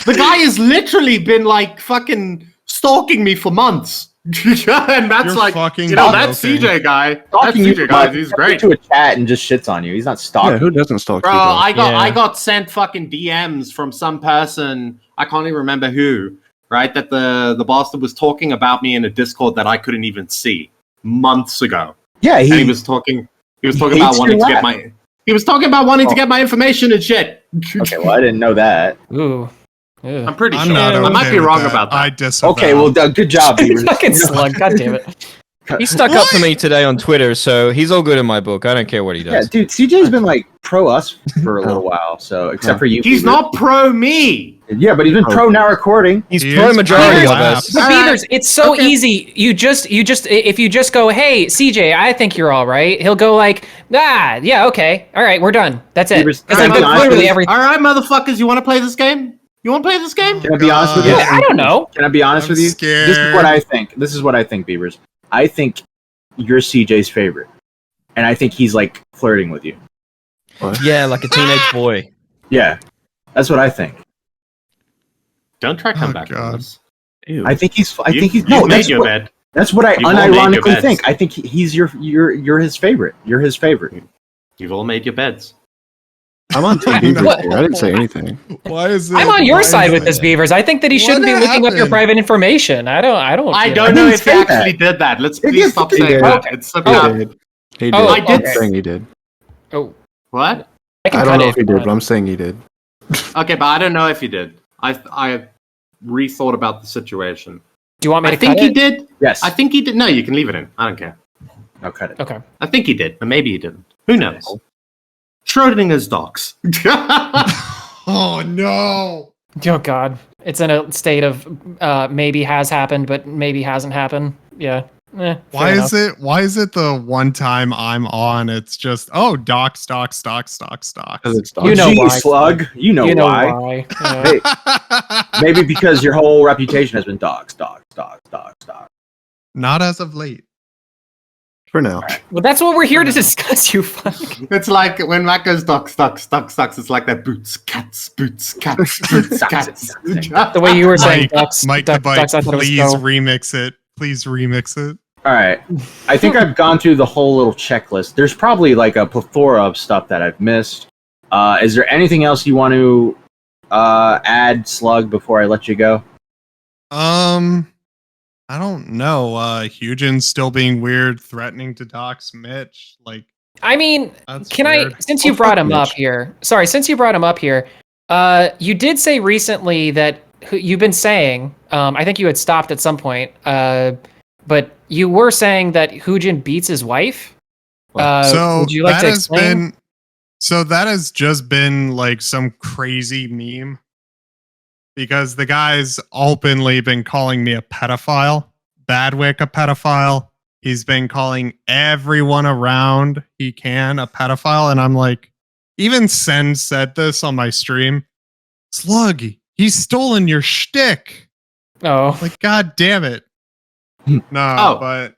The guy has literally been like fucking stalking me for months. And that's You're like, fucking that's joking. CJ guy. That's Stalking you CJ guy. much. He's He comes great. to a chat and just shits on you. He's not stalking. Yeah, who doesn't stalk Bro, people? I Yeah. got sent fucking DMs from some person, I can't even remember who, right? That the bastard was talking about me in a Discord that I couldn't even see months ago. Yeah, And he was talking he about hates wanting your to get laugh. my he was talking about wanting to get my information and shit. Okay, well, I didn't know that. Ooh. I'm pretty I'm sure. not I might okay be with wrong that. about that. I disavow. Okay, well, good job, Beavers. Fucking Slug. God damn it. He stuck up for me today on Twitter, so he's all good in my book. I don't care what he Yeah, does. dude, CJ's been like pro us for a little while, so except for you. He's Beavers. not pro me. Yeah, but he's been pro now recording. He's He pro is majority pro of lap. us. But All right. Beavers, it's so Okay. easy. You just if you just go, hey CJ, I think you're all right. He'll go like, yeah, okay, all right, we're done. That's it. Beavers, Because can I've I be been honest with literally you? everything. All right, motherfuckers, you want to play this game? You want to play this game? Can I be honest with you? I don't know. Can I be honest I'm with you? scared. This is what I think. This is what I think, Beavers. I think you're CJ's favorite, and I think he's like flirting with you. Yeah, like a teenage boy. Yeah, that's what I think. Don't try to come Oh, back God. on this. Ew. I think he's. I You- think he's. you've No, made that's your what, bed. that's what I You've all made your unironically beds. think. I think he's you're his favorite. You're his favorite. You've all made your beds. I'm on Team Beavers What? here. I didn't say anything. Why is it? I'm on why your is side with it- this, Beavers. I think that he shouldn't be What looking up your happened? private information. I don't. I you don't I know didn't if he say actually that. did that. Let's He please did. stop He saying did. that. It's so He bad. did. He did. Oh, I did. I'm saying he did. Oh, What? I can I cut don't know it. if he did, but I'm saying he did. Okay, but I don't know if he did. I rethought about the situation. Do you want me I to think cut he it? did. Yes. I think he did. No, you can leave it in. I don't care. No, cut it. Okay. I think he did, but maybe he didn't. Who knows? Schrodinger's dogs. Oh no! Oh God, it's in a state of maybe has happened, but maybe hasn't happened. Yeah. Why is it the one time I'm on? It's just docs. Because it's You know Gee, why. Slug. You know why. Yeah. Hey, maybe because your whole reputation has been dogs. Not as of late. For now. Well, that's what we're here to discuss. You fuck. It's like when Matt goes dogs. It's like that boots, cats, boots, cats, boots, cats. The way you were saying ducks, Mike duck, the Bike, ducks, I thought it was please go. remix it. Please remix it. All right. I think I've gone through the whole little checklist. There's probably like a plethora of stuff that I've missed. Is there anything else you want to add Slug before I let you go? I don't know. Hugin's still being weird, threatening to dox Mitch. Like, I mean, that's can weird. I, since you brought him up here, since you brought him up here, you did say recently that you've been saying, I think you had stopped at some point, but you were saying that Hugin beats his wife. So would you like that to has explain? that has just been like some crazy meme because the guy's openly been calling me a pedophile, Badwick a pedophile. He's been calling everyone around he can a pedophile, and I'm like, even Sen said this on my stream. Slug, he's stolen your shtick. Oh, Like, god damn it. No, but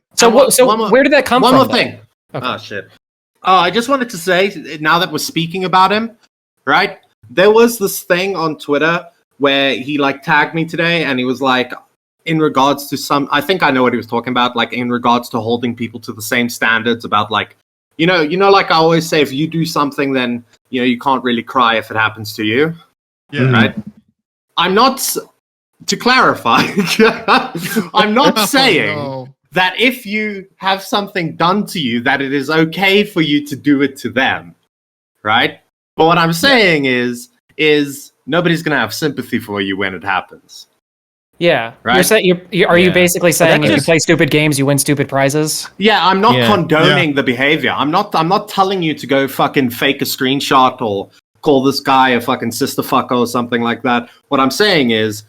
where did that come one from? more thing. Okay. Oh shit. I just wanted to say, now that we're speaking about him, right? There was this thing on Twitter where he like tagged me today, and he was like, in regards to some, I think I know what he was talking about, like in regards to holding people to the same standards about like, you know, like I always say, if you do something, then you can't really cry if it happens to you. yeah. Right? I'm not, to clarify, I'm not saying no. that if you have something done to you, that it is okay for you to do it to them, right? But what I'm saying is nobody's gonna have sympathy for you when it happens. Yeah, Right? You're saying, are you Yeah. basically saying if you just- play stupid games, you win stupid prizes? Yeah, I'm not Yeah. condoning the behavior. I'm not telling you to go fucking fake a screenshot or call this guy a fucking sister fucker or something like that. What I'm saying is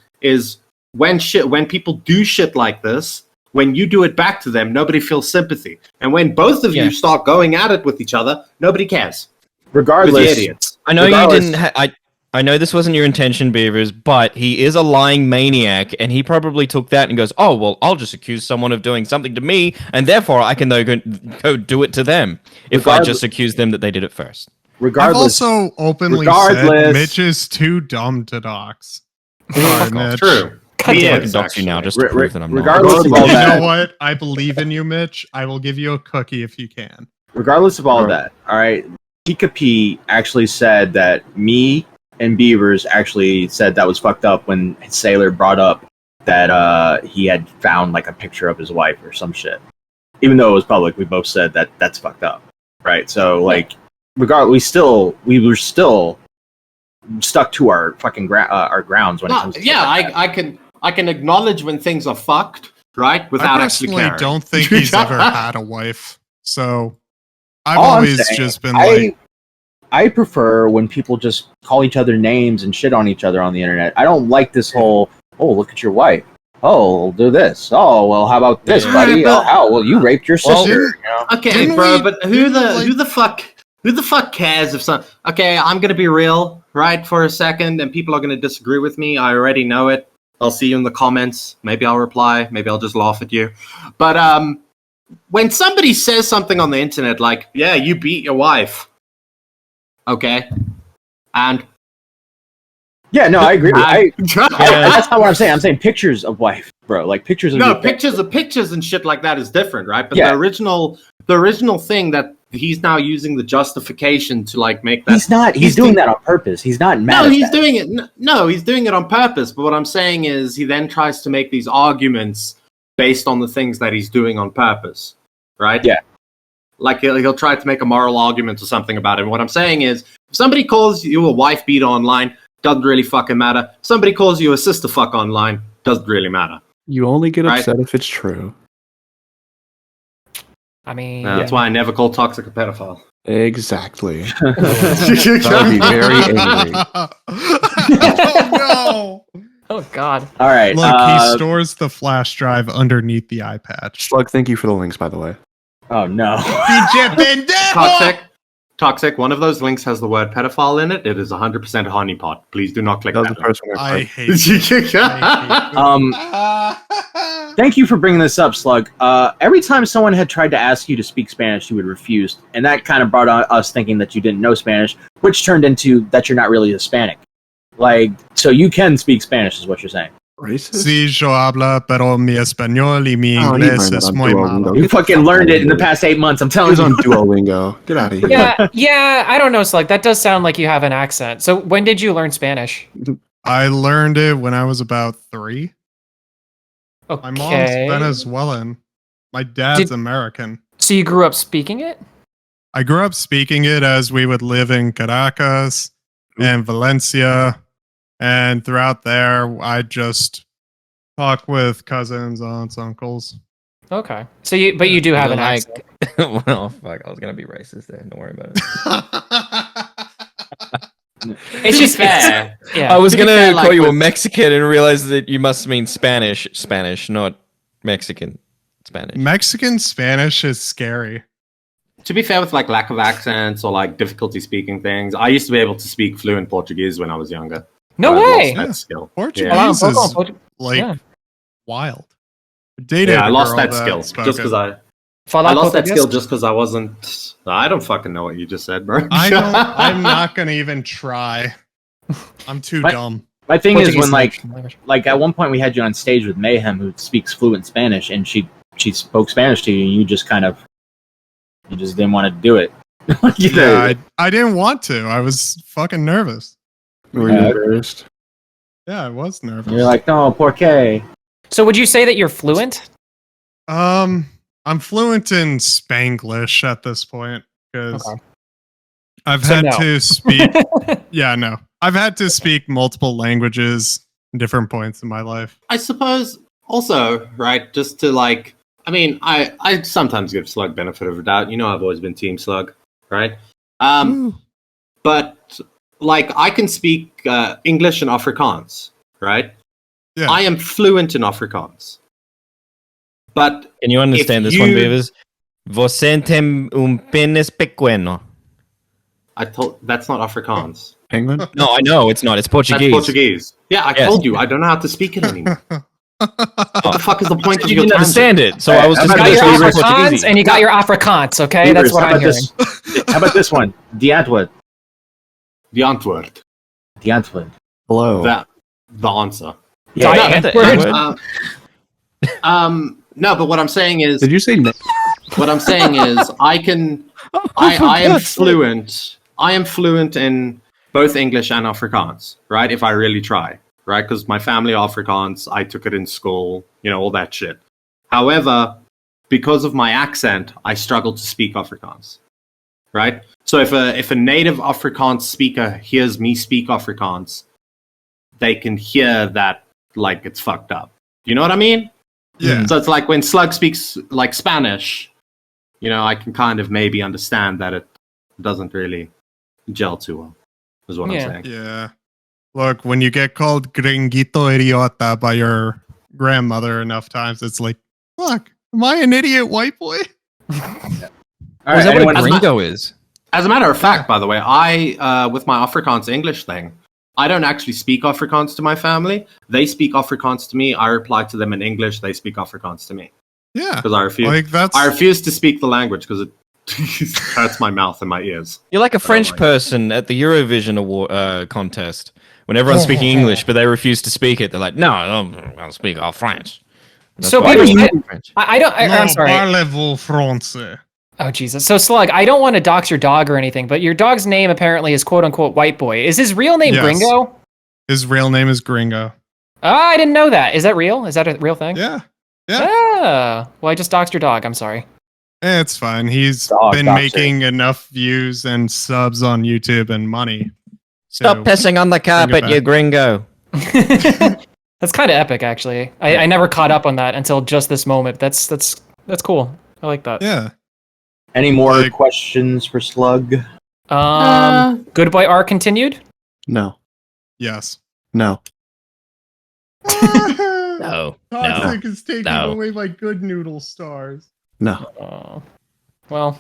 when people do shit like this, when you do it back to them, nobody feels sympathy. And when both of Yeah. you start going at it with each other, nobody cares. Regardless, With the idiots. I know Regardless- you didn't. I know this wasn't your intention, Beavers, but he is a lying maniac, and he probably took that and goes, "Oh well, I'll just accuse someone of doing something to me, and therefore I can go do it to them if I just accuse them that they did it first." I've regardless, also openly said regardless- Mitch is too dumb to dox. Sorry, Mitch. True. God He damn I it. can is, dox you now actually. just to prove that I'm not. regardless of all You know that, what? I believe in you, Mitch. I will give you a cookie if you can. regardless of all that, all right, Pika P actually said that me and Beavers actually said that was fucked up when Sailor brought up that he had found like a picture of his wife or some shit. Even though it was public, we both said that that's fucked up, right? So like, regardless, we were still stuck to our fucking our grounds when it comes to Yeah, stuff like that. I can acknowledge when things are fucked, right? Without I actually personally caring. don't think he's ever had a wife. So I've All I'm always saying, just been like, I prefer when people just call each other names and shit on each other on the internet. I don't like this whole, oh, look at your wife. Oh, we'll do this. Oh, well, how about this, Yeah. buddy? But- Oh, how? Well, you raped your Well, sister. didn't- You know? Okay, Didn't bro, we- but didn't, like- who the fuck cares if some? Okay, I'm gonna be real, right, for a second, and people are gonna disagree with me. I already know it. I'll see you in the comments. Maybe I'll reply. Maybe I'll just laugh at you. But when somebody says something on the internet like, "Yeah, you beat your wife," okay, and Yeah, no, I agree. Yeah. That's not what I'm saying. I'm saying pictures of wife, bro. Like pictures of No, your pictures of pictures and shit like that is different, right? But Yeah. the original thing that he's now using the justification to like make that He's not. He's doing that on purpose. He's not mad. No, at he's that. doing it. No, he's doing it on purpose. But what I'm saying is, he then tries to make these arguments based on the things that he's doing on purpose, right? Yeah. Like he'll try to make a moral argument or something about it. And what I'm saying is, if somebody calls you a wife beater online, doesn't really fucking matter. Somebody calls you a sister fuck online, doesn't really matter. You only get Right. upset if it's true. I mean, That's why I never call toxic a pedophile. Exactly. That would be very angry. Oh no! oh god. All right. Look, he stores the flash drive underneath the eye patch. Slug, thank you for the links, by the way. Oh no. Toxic. One of those links has the word pedophile in it. It is 100% honeypot. Please do not click That was that. the first one I I clicked. hate Thank you for bringing this up, Slug. Every time someone had tried to ask you to speak Spanish, you would refuse, and that kind of brought us thinking that you didn't know Spanish, which turned into that you're not really Hispanic. Like, so you can speak Spanish, is what you're saying. Racist? Sí, yo habla, pero mi español y mi Oh, he inglés learned es that on muy Duolingo. malo. You Get the fucking fuck learned outta it in the here. past 8 months. I'm He telling was you. on Duolingo. Get out of here. Yeah, I don't know, Slug. That does sound like you have an accent. So when did you learn Spanish? I learned it when I was about 3. Okay. My mom's Venezuelan. My dad's American. So you grew up speaking it? I grew up speaking it as we would live in Caracas and Valencia. And throughout there, I just talk with cousins, aunts, uncles. Okay. So you do have an accent. Well, fuck, I was gonna be racist there. Don't worry about it. It's just fair. Yeah. I was To be gonna fair, call like, you a with- Mexican and realize that you must mean Spanish, not Mexican Spanish. Mexican Spanish is scary. To be fair, with like lack of accents or like difficulty speaking things, I used to be able to speak fluent Portuguese when I was younger. No I've way. lost that skill. Portuguese Wow, is like yeah. wild. I dated Yeah, I a lost girl that skill spoke just it. because I Fala lost that portugués? skill just because I wasn't. I don't fucking know what you just said, bro. I'm not gonna even try. I'm too What? dumb. My thing is Portuguese when language. like at one point we had you on stage with Mayhem, who speaks fluent Spanish, and she spoke Spanish to you, and you just didn't want to do it. Yeah, I didn't want to. I was fucking nervous. Were you embarrassed? Yeah, I was nervous. You're like, no, por qué? So would you say that you're fluent? I'm fluent in Spanglish at this point because Okay. I've So had no. to speak. Yeah, no, I've had to speak multiple languages at different points in my life. I suppose also, right, just to like, I mean, I sometimes give Slug benefit of the doubt. You know, I've always been Team Slug, right? But like, I can speak English and Afrikaans, right? Yeah. I am fluent in Afrikaans. But Can you understand If this one, you- Beavers? Você tem pênis pequeno. I told that's not Afrikaans. Penguin? No, I know it's not. It's Portuguese. That's Portuguese. Yeah, I Yes. told you I don't know how to speak it anymore. What the fuck is the point of You your didn't tangent? understand it, so I was Hey, just how You going got to your say Afrikaans Portuguese. and you got your Afrikaans, okay? That's Beavers, what how I'm about hearing. this? How about this one? The Antwoord. The Antwoord. The Antwoord. Hello. The answer. Yeah, no, yeah, the Antwoord. No, but what I'm saying is, Did you say no? what I'm saying is, I can, I am fluent. I am fluent in both English and Afrikaans, right? If I really try, right? Because my family are Afrikaans, I took it in school, you know, all that shit. However, because of my accent, I struggle to speak Afrikaans, right? So if a native Afrikaans speaker hears me speak Afrikaans, they can hear that like it's fucked up. You know what I mean? Yeah. So it's like when Slug speaks like Spanish, you know, I can kind of maybe understand that it doesn't really gel too well, is what Yeah. I'm saying. Yeah. Look, when you get called gringuito idiota by your grandmother enough times, it's like, fuck, am I an idiot white boy? All Is right, that what anyone a else? gringo is? As a matter of fact, by the way, I with my Afrikaans English thing, I don't actually speak Afrikaans to my family. They speak Afrikaans to me. I reply to them in English. They speak Afrikaans to me Yeah. because I refuse. Like that's I refuse to speak the language because it hurts my mouth and my ears. You're like a French like it. person at the Eurovision award contest when everyone's speaking English, but they refuse to speak it. They're like, no, I'll speak all French. That's So why I Beavers, don't speak French. I'm sorry. parlez-vous français. Oh Jesus! So Slug, I don't want to dox your dog or anything, but your dog's name apparently is "quote unquote" white boy. Is his real name Yes. Gringo? His real name is Gringo. Oh, I didn't know that. Is that real? Is that a real thing? Yeah. Ah, well, I just doxed your dog. I'm sorry. It's fine. He's Dog been doxer. making enough views and subs on YouTube and money. Stop to- pissing on the carpet, back. you gringo. That's kind of epic, actually. I never caught up on that until just this moment. That's cool. I like that. Yeah. Any more Like- questions for Slug? Good boy R continued. No. Yes. No. No, Toxic is taking no. away my good noodle stars. No. Well,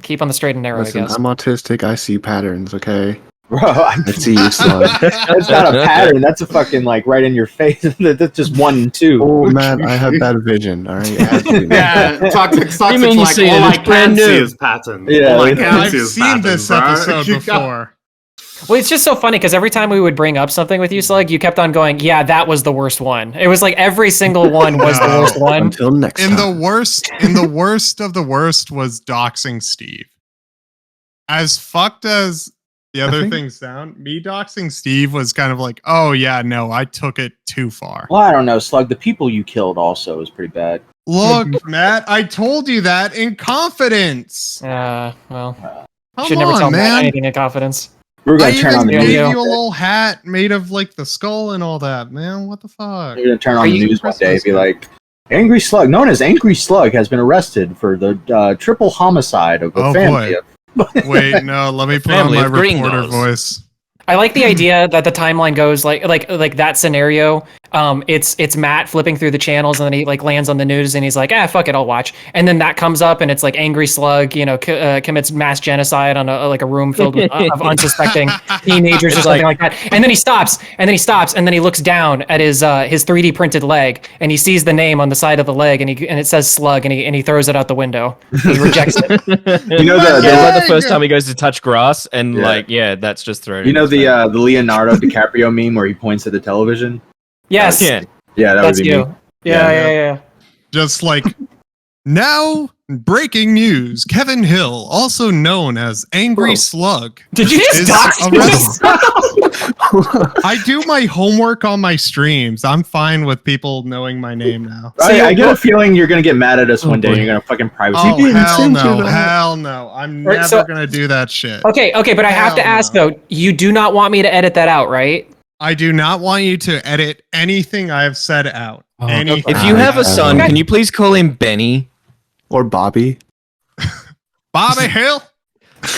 keep on the straight and narrow, Listen, I guess. I'm autistic. I see patterns, okay? Bro, I see you, Slug. That's not a pattern. That's a fucking like right in your face. That's just 1 and 2. Oh, man, I have bad vision, all right? It has to be, man. Yeah, Toxic's You mean you like see all it? I It's brand can see new. is patterns. Yeah, all I like- can I've see is seen patterns, this bro. episode before. Well, it's just so funny because every time we would bring up something with you, Slug, you kept on going, yeah, that was the worst one. It was like every single one was the worst one. Until next In time. the worst of the worst was doxing Steve. As fucked as the other things sound, me doxing Steve was kind of like, oh yeah, no, I took it too far. Well, I don't know, Slug. The people you killed also was pretty bad. Look, Matt, I told you that in confidence. Well, Come should never on, tell Matt man. anything in confidence. We're I gonna turn even on the gave news. you a little hat made of like the skull and all that, man. What the fuck? We're gonna turn on Are the you news one day and be Christmas, like, Angry Slug, known as Angry Slug, has been arrested for the triple homicide of a Oh, family. Wait, no, let me put on Family my of reporter gringos. voice. I like the idea that the timeline goes like that scenario. It's Matt flipping through the channels and then he like lands on the news and he's like, fuck it, I'll watch. And then that comes up and it's like Angry Slug, commits mass genocide on a room filled with of unsuspecting teenagers or something like that. And then he stops and then he looks down at his 3D printed leg and he sees the name on the side of the leg and it says Slug and he throws it out the window. He rejects it. You know It's the like the first time he goes to touch grass, and Yeah. that's just thrown. you know the Leonardo DiCaprio meme where he points at the television. Yes, yeah. Yeah, that that's would be you. me. Yeah. Just like now, breaking news: Kevin Hill, also known as Angry Slug, Did you just is dox me? arrested. I do my homework on my streams. I'm fine with people knowing my name now. I get a feeling you're gonna get mad at us one day. boy. And you're gonna fucking privacy. Oh didn't hell send no! you that. Hell no! I'm Right, never so- gonna do that shit. Okay, but I have to Hell ask no. though, you do not want me to edit that out, right? I do not want you to edit anything I have said out. Anything. If you have a son, Okay. can you please call him Benny? Or Bobby. Bobby Hill.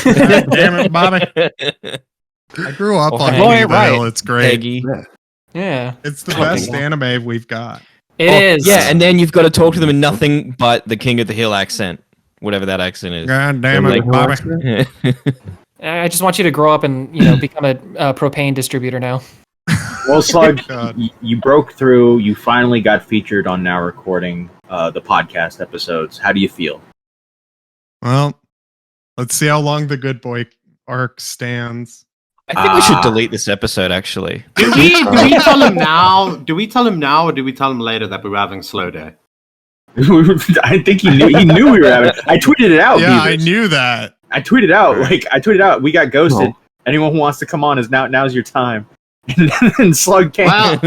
God damn it, Bobby! I grew up Oh, on hey. Bobby Right. Hill. It's great. Peggy. Yeah, It's the Okay. best anime we've got. it is. Yeah, and then you've got to talk to them in nothing but the King of the Hill accent, whatever that accent is. God damn it, Like- Bobby! I just want you to grow up and become a propane distributor now. Well, Slug, God. you broke through. You finally got featured on Now Recording the podcast episodes. How do you feel? Well, let's see how long the good boy arc stands. I think we should delete this episode, actually. Do we tell him now? Do we tell him now, or do we tell him later that we were having slow day? I think he knew. He knew we were having. I tweeted it out. Yeah, I Beavers. knew that. I tweeted out. I tweeted out. We got ghosted. No. Anyone who wants to come on is now's your time. And then Slug came. Well,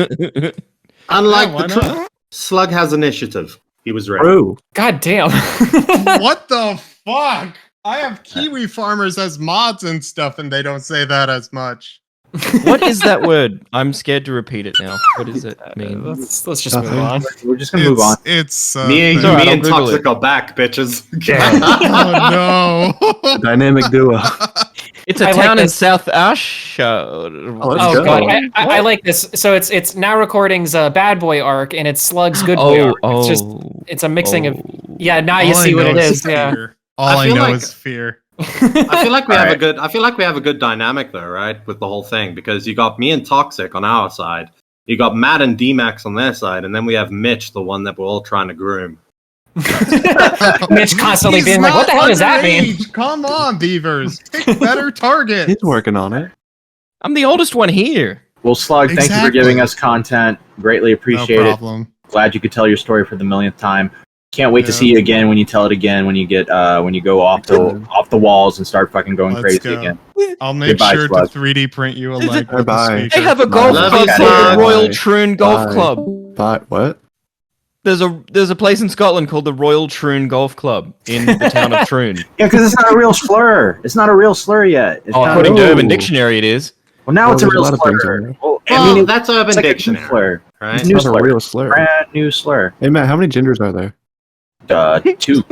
unlike Yeah, why the not? Slug has initiative. He was ready. True. God damn. What the fuck? I have Kiwi farmers as mods and stuff, and they don't say that as much. What is that word? I'm scared to repeat it now. What does it mean? Let's just move on. We're just gonna move on. It's Me and, Alright, me I'll and Google Toxic it. are back, bitches. oh no! Dynamic duo. It's a I like town in this. South Ash. let's Oh go. god, I like this. So it's Now Recording's Bad Boy arc and it's Slug's Good Boy arc. It's a mixing of now you All I see what know it is. Yeah. fear. All I I feel know like- is fear. I feel like we have a Alright. good. I feel like we have a good dynamic though, right? With the whole thing, because you got me and Toxic on our side, you got Matt and D-Max on their side, and then we have Mitch, the one that we're all trying to groom. Mitch constantly He's being like, "What the not hell does that mean?" underage. Come on, Beavers. Pick better targets. He's working on it. I'm the oldest one here. Well, Slug, thank you for Exactly. giving us content. Greatly No appreciate it. problem. Glad you could tell your story for the millionth time. Can't wait to Yeah. see you again when you tell it again. When you get when you go off the walls and start fucking going Let's crazy go. again. I'll make Goodbye, sure Slug. to 3D print you a leg. with a Bye-bye. speaker. They have a golf Love club you, called Slug. the Royal Bye. Troon Golf Bye. Club. But what? There's a place in Scotland called the Royal Troon Golf Club in the town of Troon. Yeah, because it's not a real slur. It's not a real slur yet. It's Oh, not- according to Oh. Urban Dictionary, it is. well, now Well, it's a there's a real lot of things slur. in there. Well, Well, it- that's Urban it's like a new Dictionary, slur. right? It's It's new not a slur. real slur. Brand new slur. Hey Matt, how many genders are there? 2.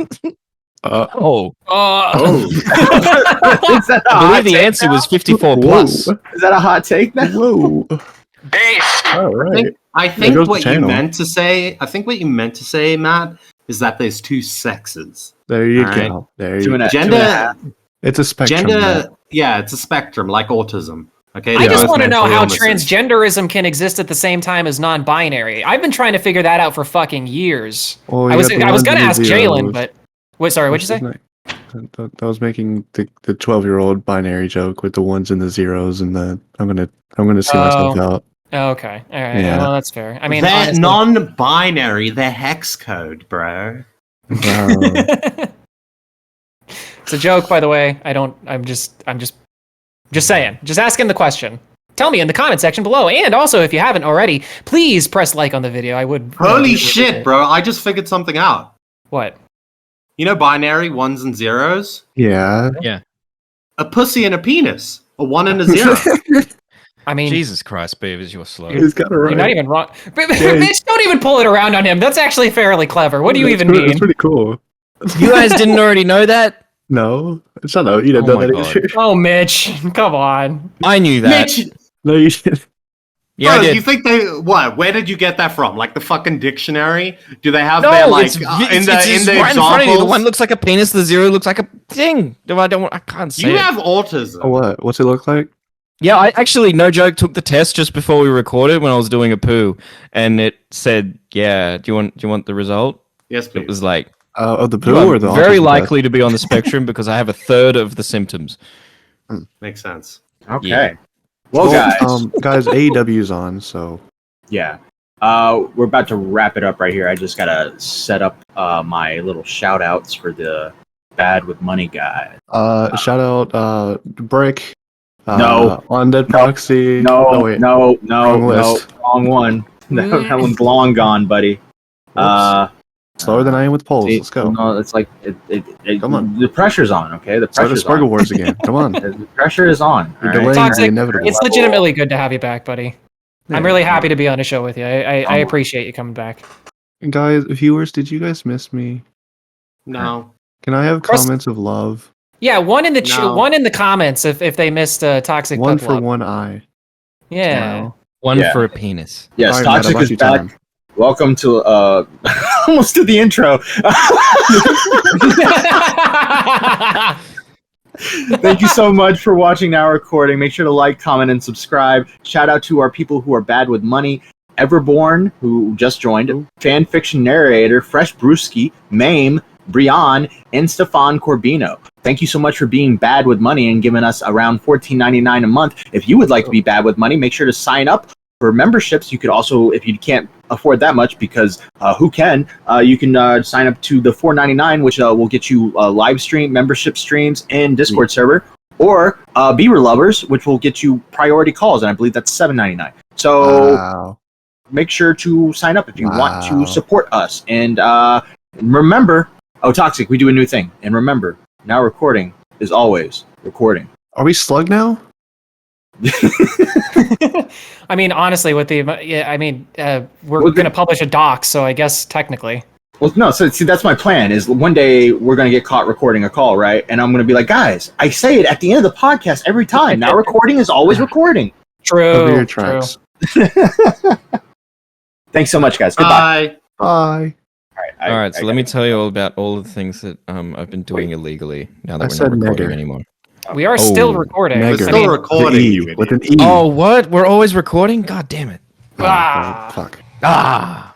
Oh, Oh. Is that a I hot believe the take answer now? was 54 plus. Whoa. Is that a hot take now? Whoa. All right. I There think goes the what you channel. meant to say. I think what you meant to say, Matt, is that there's two sexes. There you All right. go. There Two you and go. a- two and a Gender, half. It's a spectrum. gender. Matt. Yeah, it's a spectrum, like autism. Okay, I they're just both want to know mental how illnesses. transgenderism can exist at the same time as non-binary. I've been trying to figure that out for fucking years. Oh, I you was got the I was ones gonna and the ask Jalen, zeros. but wait, sorry, what'd you say? What's his name? that was making the 12-year-old binary joke with the ones and the zeros and the I'm gonna see myself out. Okay. All right. Yeah. Well, that's fair. I mean, they're honestly- non-binary. They're hex code, bro. it's a joke, by the way. I'm just saying. Just asking the question. Tell me in the comment section below. And also, if you haven't already, please press like on the video. I would. Holy shit, bro! I just figured something out. What? You know, binary ones and zeros. Yeah. A pussy and a penis. A 1 and a 0. I mean, Jesus Christ, Beavers, you're slow. He's got it right. you're not even wrong. Mitch, don't even pull it around on him. That's actually fairly clever. What do you even mean? It's pretty cool. You guys didn't already know that? No, it's not. You didn't Oh know my that God. either. Oh, Mitch, come on. I knew that. Mitch, No, you didn't. Yeah, bro, I did. you think they what? Where did you get that from? Like the fucking dictionary? Do they have No, their like it's, in it's the just in the right in front of you. The examples? one looks like a penis, the zero looks like a thing. I can't say You it. have autism. Oh, what? What's it look like? Yeah, I actually, no joke, took the test just before we recorded when I was doing a poo, and it said, "Yeah, do you want the result?" Yes, It please. was like, Of the "You poo are or the very autism likely to be on the spectrum because I have a third of the symptoms." Makes sense. Okay. Yeah. Well, guys. guys, AEW's on, so Yeah. We're about to wrap it up right here. I just gotta set up my little shout outs for the Bad with Money guy. shout out Brick. No. Undead Proxy. No, Oh, wait. no, Wrong list. wrong one. That one's long gone, buddy. Slower than I am with polls. See, Let's go. No, it's like Come on. The pressure's on. Okay, the Start the pressure's Sparkle on. Wars again. Come on. The pressure is on. You're all right? delaying Toxic, the inevitable. It's legitimately good to have you back, buddy. I'm really happy to be on a show with you. I appreciate you coming back. Guys, viewers, did you guys miss me? No. Can I have First- comments of love? Yeah, one in the No. one in the comments if they missed toxic. One Pup for Love. one eye. Yeah. Wow. One Yeah. for a penis. Yes, Sorry, Matt, Toxic I bought is you back. time. Welcome to almost to the intro. Thank you so much for watching Now Recording. Make sure to like, comment, and subscribe. Shout out to our people who are bad with money. Everborn, who just joined, Fanfiction Narrator, Fresh Brewski, Mame, Brian, and Stefan Corbino. Thank you so much for being bad with money and giving us around $14.99 a month. If you would like to be bad with money, make sure to sign up for memberships. You could also, if you can't afford that much, because who can, you can sign up to the $4.99, which will get you live stream, membership streams, and Discord server, or Beaver Lovers, which will get you priority calls, and I believe that's $7.99. So Wow. make sure to sign up if you want Wow. to support us. And remember, Toxic, we do a new thing. And remember, Now Recording is always recording. Are we Slug now? I mean, honestly, with the we're Well, gonna publish a doc, so I guess technically. Well, no, so see, that's my plan, is one day we're going to get caught recording a call, right? And I'm going to be like, guys, I say it at the end of the podcast every time. Now Recording is always recording. Cover True. your tracks. Thanks so much, guys. Goodbye. Bye. Bye. All right, so let me tell you all about all of the things that I've been doing illegally now that I we're said not recording nigger. anymore. We are still Oh, recording. Nagger. We're I still mean, recording, you idiot. With an E. Oh, what? We're always recording? God damn it. Ah. Fuck. Ah.